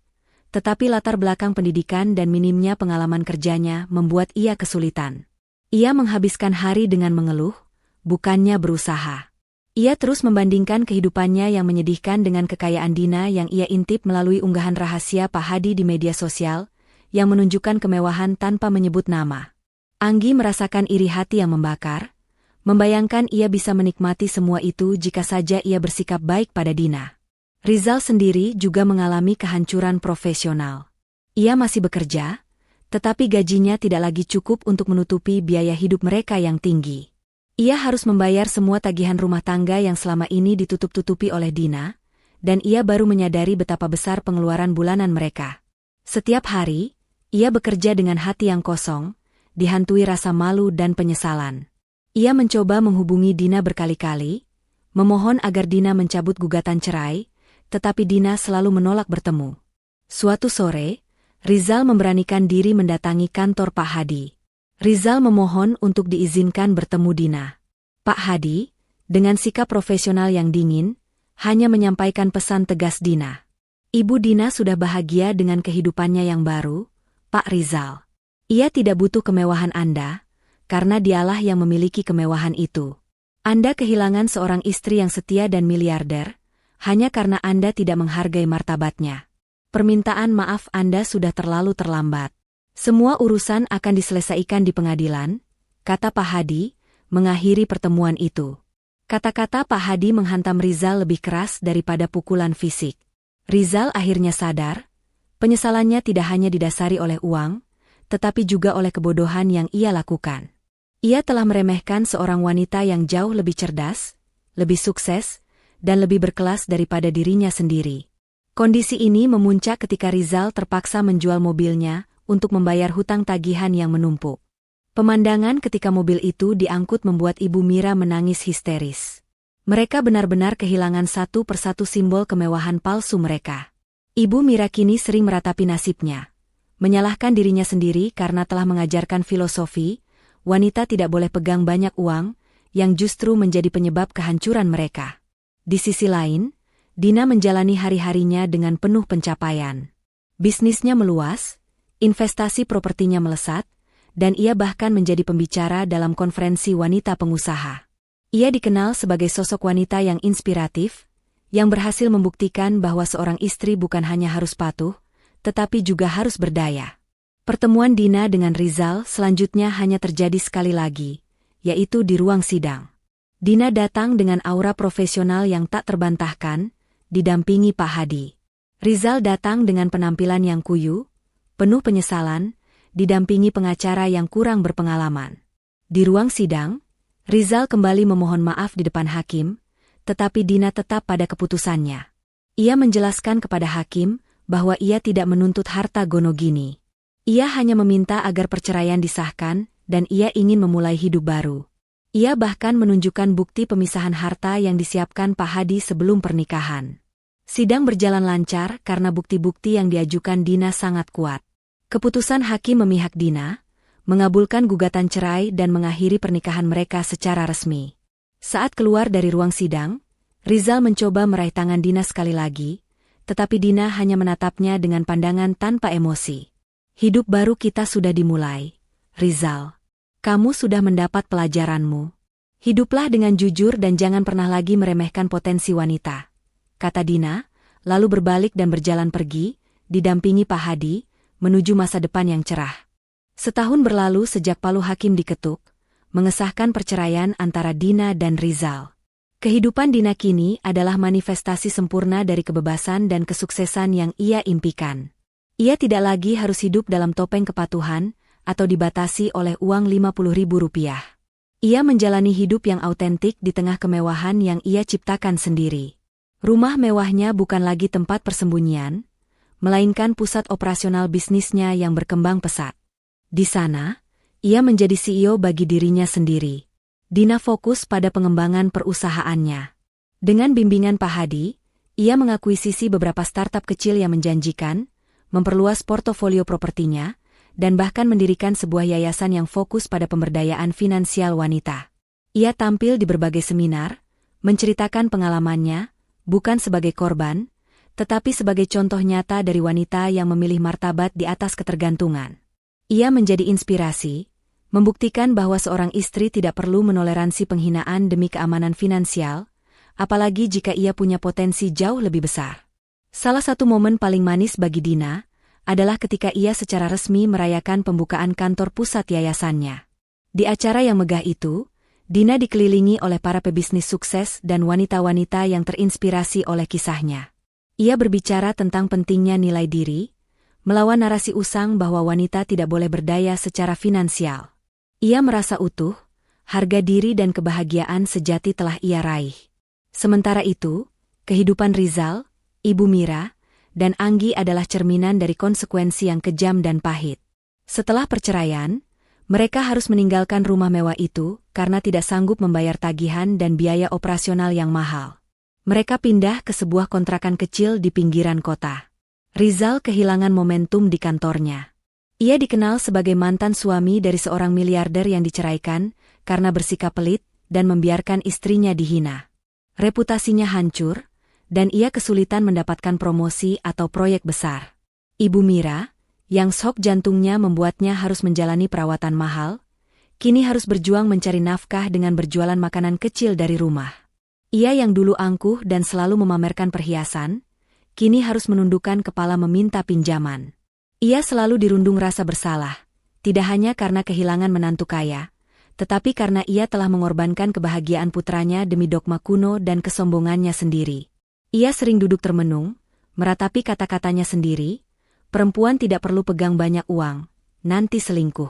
tetapi latar belakang pendidikan dan minimnya pengalaman kerjanya membuat ia kesulitan. Ia menghabiskan hari dengan mengeluh, bukannya berusaha. Ia terus membandingkan kehidupannya yang menyedihkan dengan kekayaan Dina yang ia intip melalui unggahan rahasia Pak Hadi di media sosial, yang menunjukkan kemewahan tanpa menyebut nama. Anggi merasakan iri hati yang membakar, membayangkan ia bisa menikmati semua itu jika saja ia bersikap baik pada Dina. Rizal sendiri juga mengalami kehancuran profesional. Ia masih bekerja, tetapi gajinya tidak lagi cukup untuk menutupi biaya hidup mereka yang tinggi. Ia harus membayar semua tagihan rumah tangga yang selama ini ditutup-tutupi oleh Dina, dan ia baru menyadari betapa besar pengeluaran bulanan mereka. Setiap hari, ia bekerja dengan hati yang kosong, dihantui rasa malu dan penyesalan. Ia mencoba menghubungi Dina berkali-kali, memohon agar Dina mencabut gugatan cerai, tetapi Dina selalu menolak bertemu. Suatu sore, Rizal memberanikan diri mendatangi kantor Pak Hadi. Rizal memohon untuk diizinkan bertemu Dina. Pak Hadi, dengan sikap profesional yang dingin, hanya menyampaikan pesan tegas Dina. Ibu Dina sudah bahagia dengan kehidupannya yang baru, Pak Rizal. Ia tidak butuh kemewahan Anda, karena dialah yang memiliki kemewahan itu. Anda kehilangan seorang istri yang setia dan miliarder, hanya karena Anda tidak menghargai martabatnya. Permintaan maaf Anda sudah terlalu terlambat. Semua urusan akan diselesaikan di pengadilan, kata Pak Hadi, mengakhiri pertemuan itu. Kata-kata Pak Hadi menghantam Rizal lebih keras daripada pukulan fisik. Rizal akhirnya sadar, penyesalannya tidak hanya didasari oleh uang, tetapi juga oleh kebodohan yang ia lakukan. Ia telah meremehkan seorang wanita yang jauh lebih cerdas, lebih sukses, dan lebih berkelas daripada dirinya sendiri. Kondisi ini memuncak ketika Rizal terpaksa menjual mobilnya untuk membayar hutang tagihan yang menumpuk. Pemandangan ketika mobil itu diangkut membuat Ibu Mira menangis histeris. Mereka benar-benar kehilangan satu persatu simbol kemewahan palsu mereka. Ibu Mira kini sering meratapi nasibnya, menyalahkan dirinya sendiri karena telah mengajarkan filosofi, wanita tidak boleh pegang banyak uang, yang justru menjadi penyebab kehancuran mereka. Di sisi lain, Dina menjalani hari-harinya dengan penuh pencapaian. Bisnisnya meluas, investasi propertinya melesat, dan ia bahkan menjadi pembicara dalam konferensi wanita pengusaha. Ia dikenal sebagai sosok wanita yang inspiratif, yang berhasil membuktikan bahwa seorang istri bukan hanya harus patuh, tetapi juga harus berdaya. Pertemuan Dina dengan Rizal selanjutnya hanya terjadi sekali lagi, yaitu di ruang sidang. Dina datang dengan aura profesional yang tak terbantahkan, didampingi Pak Hadi. Rizal datang dengan penampilan yang kuyu, penuh penyesalan, didampingi pengacara yang kurang berpengalaman. Di ruang sidang, Rizal kembali memohon maaf di depan hakim, tetapi Dina tetap pada keputusannya. Ia menjelaskan kepada hakim bahwa ia tidak menuntut harta Gonogini. Ia hanya meminta agar perceraian disahkan dan ia ingin memulai hidup baru. Ia bahkan menunjukkan bukti pemisahan harta yang disiapkan Pak Hadi sebelum pernikahan. Sidang berjalan lancar karena bukti-bukti yang diajukan Dina sangat kuat. Keputusan hakim memihak Dina, mengabulkan gugatan cerai dan mengakhiri pernikahan mereka secara resmi. Saat keluar dari ruang sidang, Rizal mencoba meraih tangan Dina sekali lagi, tetapi Dina hanya menatapnya dengan pandangan tanpa emosi. Hidup baru kita sudah dimulai, Rizal. Kamu sudah mendapat pelajaranmu. Hiduplah dengan jujur dan jangan pernah lagi meremehkan potensi wanita, kata Dina, lalu berbalik dan berjalan pergi, didampingi Pak Hadi, menuju masa depan yang cerah. Setahun berlalu sejak palu hakim diketuk, mengesahkan perceraian antara Dina dan Rizal. Kehidupan Dina kini adalah manifestasi sempurna dari kebebasan dan kesuksesan yang ia impikan. Ia tidak lagi harus hidup dalam topeng kepatuhan atau dibatasi oleh uang Rp50.000. Ia menjalani hidup yang autentik di tengah kemewahan yang ia ciptakan sendiri. Rumah mewahnya bukan lagi tempat persembunyian, melainkan pusat operasional bisnisnya yang berkembang pesat. Di sana, ia menjadi CEO bagi dirinya sendiri. Dina fokus pada pengembangan perusahaannya. Dengan bimbingan Pak Hadi, ia mengakuisisi beberapa startup kecil yang menjanjikan, memperluas portofolio propertinya, dan bahkan mendirikan sebuah yayasan yang fokus pada pemberdayaan finansial wanita. Ia tampil di berbagai seminar, menceritakan pengalamannya, bukan sebagai korban, tetapi sebagai contoh nyata dari wanita yang memilih martabat di atas ketergantungan. Ia menjadi inspirasi, membuktikan bahwa seorang istri tidak perlu menoleransi penghinaan demi keamanan finansial, apalagi jika ia punya potensi jauh lebih besar. Salah satu momen paling manis bagi Dina adalah ketika ia secara resmi merayakan pembukaan kantor pusat yayasannya. Di acara yang megah itu, Dina dikelilingi oleh para pebisnis sukses dan wanita-wanita yang terinspirasi oleh kisahnya. Ia berbicara tentang pentingnya nilai diri, melawan narasi usang bahwa wanita tidak boleh berdaya secara finansial. Ia merasa utuh, harga diri dan kebahagiaan sejati telah ia raih. Sementara itu, kehidupan Rizal, Ibu Mira, dan Anggi adalah cerminan dari konsekuensi yang kejam dan pahit. Setelah perceraian, mereka harus meninggalkan rumah mewah itu karena tidak sanggup membayar tagihan dan biaya operasional yang mahal. Mereka pindah ke sebuah kontrakan kecil di pinggiran kota. Rizal kehilangan momentum di kantornya. Ia dikenal sebagai mantan suami dari seorang miliarder yang diceraikan karena bersikap pelit dan membiarkan istrinya dihina. Reputasinya hancur, dan ia kesulitan mendapatkan promosi atau proyek besar. Ibu Mira, yang shock jantungnya membuatnya harus menjalani perawatan mahal, kini harus berjuang mencari nafkah dengan berjualan makanan kecil dari rumah. Ia yang dulu angkuh dan selalu memamerkan perhiasan, kini harus menundukkan kepala meminta pinjaman. Ia selalu dirundung rasa bersalah, tidak hanya karena kehilangan menantu kaya, tetapi karena ia telah mengorbankan kebahagiaan putranya demi dogma kuno dan kesombongannya sendiri. Ia sering duduk termenung, meratapi kata-katanya sendiri, perempuan tidak perlu pegang banyak uang, nanti selingkuh.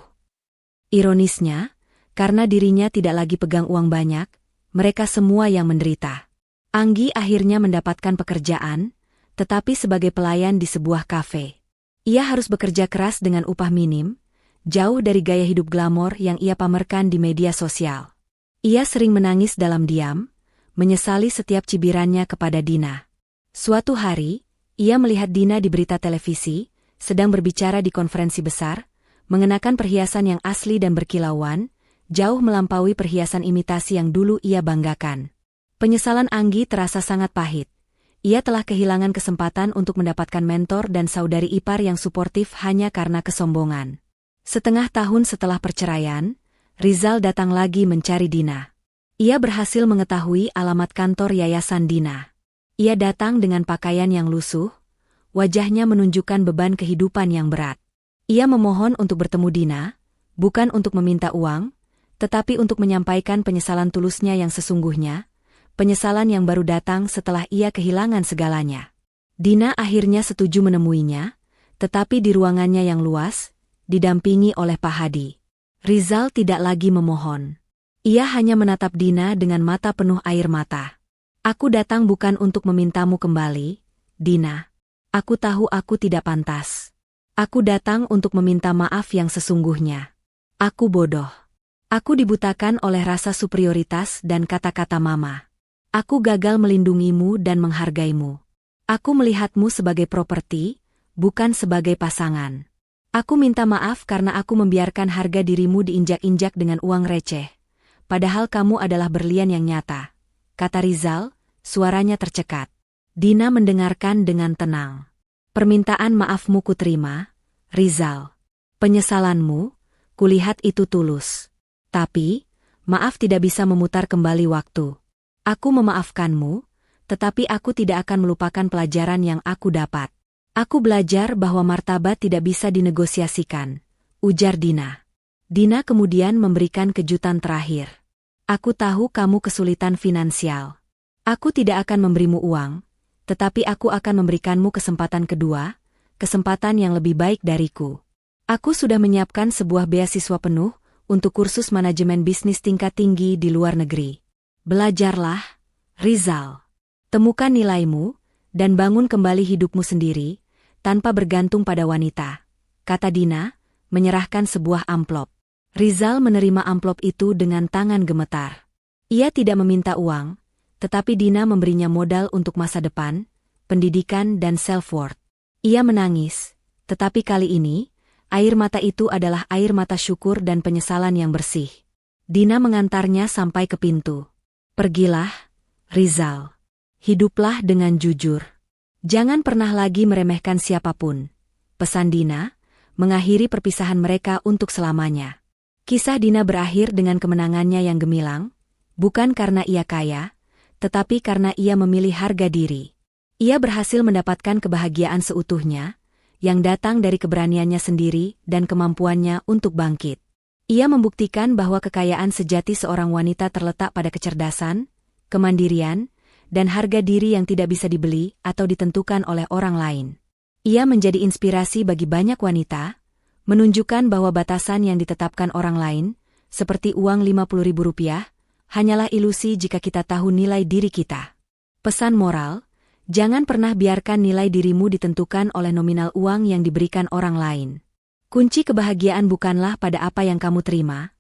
Ironisnya, karena dirinya tidak lagi pegang uang banyak, mereka semua yang menderita. Anggi akhirnya mendapatkan pekerjaan, tetapi sebagai pelayan di sebuah kafe. Ia harus bekerja keras dengan upah minim, jauh dari gaya hidup glamor yang ia pamerkan di media sosial. Ia sering menangis dalam diam, menyesali setiap cibirannya kepada Dina. Suatu hari, ia melihat Dina di berita televisi, sedang berbicara di konferensi besar, mengenakan perhiasan yang asli dan berkilauan, jauh melampaui perhiasan imitasi yang dulu ia banggakan. Penyesalan Anggi terasa sangat pahit. Ia telah kehilangan kesempatan untuk mendapatkan mentor dan saudari ipar yang suportif hanya karena kesombongan. Setengah tahun setelah perceraian, Rizal datang lagi mencari Dina. Ia berhasil mengetahui alamat kantor yayasan Dina. Ia datang dengan pakaian yang lusuh, wajahnya menunjukkan beban kehidupan yang berat. Ia memohon untuk bertemu Dina, bukan untuk meminta uang, tetapi untuk menyampaikan penyesalan tulusnya yang sesungguhnya, penyesalan yang baru datang setelah ia kehilangan segalanya. Dina akhirnya setuju menemuinya, tetapi di ruangannya yang luas, didampingi oleh Pak Hadi. Rizal tidak lagi memohon. Ia hanya menatap Dina dengan mata penuh air mata. Aku datang bukan untuk memintamu kembali, Dina. Aku tahu aku tidak pantas. Aku datang untuk meminta maaf yang sesungguhnya. Aku bodoh. Aku dibutakan oleh rasa superioritas dan kata-kata mama. Aku gagal melindungimu dan menghargaimu. Aku melihatmu sebagai properti, bukan sebagai pasangan. Aku minta maaf karena aku membiarkan harga dirimu diinjak-injak dengan uang receh. Padahal kamu adalah berlian yang nyata, kata Rizal, suaranya tercekat. Dina mendengarkan dengan tenang. Permintaan maafmu kuterima, Rizal. Penyesalanmu, kulihat itu tulus. Tapi, maaf tidak bisa memutar kembali waktu. Aku memaafkanmu, tetapi aku tidak akan melupakan pelajaran yang aku dapat. Aku belajar bahwa martabat tidak bisa dinegosiasikan, ujar Dina. Dina kemudian memberikan kejutan terakhir. Aku tahu kamu kesulitan finansial. Aku tidak akan memberimu uang, tetapi aku akan memberikanmu kesempatan kedua, kesempatan yang lebih baik dariku. Aku sudah menyiapkan sebuah beasiswa penuh untuk kursus manajemen bisnis tingkat tinggi di luar negeri. Belajarlah, Rizal. Temukan nilaimu, dan bangun kembali hidupmu sendiri, tanpa bergantung pada wanita, kata Dina, menyerahkan sebuah amplop. Rizal menerima amplop itu dengan tangan gemetar. Ia tidak meminta uang, tetapi Dina memberinya modal untuk masa depan, pendidikan dan self-worth. Ia menangis, tetapi kali ini, air mata itu adalah air mata syukur dan penyesalan yang bersih. Dina mengantarnya sampai ke pintu. Pergilah, Rizal. Hiduplah dengan jujur. Jangan pernah lagi meremehkan siapapun, pesan Dina, mengakhiri perpisahan mereka untuk selamanya. Kisah Dina berakhir dengan kemenangannya yang gemilang, bukan karena ia kaya, tetapi karena ia memilih harga diri. Ia berhasil mendapatkan kebahagiaan seutuhnya, yang datang dari keberaniannya sendiri dan kemampuannya untuk bangkit. Ia membuktikan bahwa kekayaan sejati seorang wanita terletak pada kecerdasan, kemandirian, dan harga diri yang tidak bisa dibeli atau ditentukan oleh orang lain. Ia menjadi inspirasi bagi banyak wanita, menunjukkan bahwa batasan yang ditetapkan orang lain, seperti uang Rp50.000, hanyalah ilusi jika kita tahu nilai diri kita. Pesan moral, jangan pernah biarkan nilai dirimu ditentukan oleh nominal uang yang diberikan orang lain. Kunci kebahagiaan bukanlah pada apa yang kamu terima,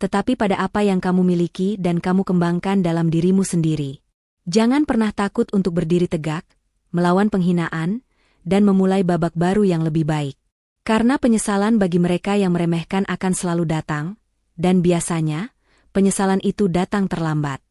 tetapi pada apa yang kamu miliki dan kamu kembangkan dalam dirimu sendiri. Jangan pernah takut untuk berdiri tegak, melawan penghinaan, dan memulai babak baru yang lebih baik. Karena penyesalan bagi mereka yang meremehkan akan selalu datang, dan biasanya, penyesalan itu datang terlambat.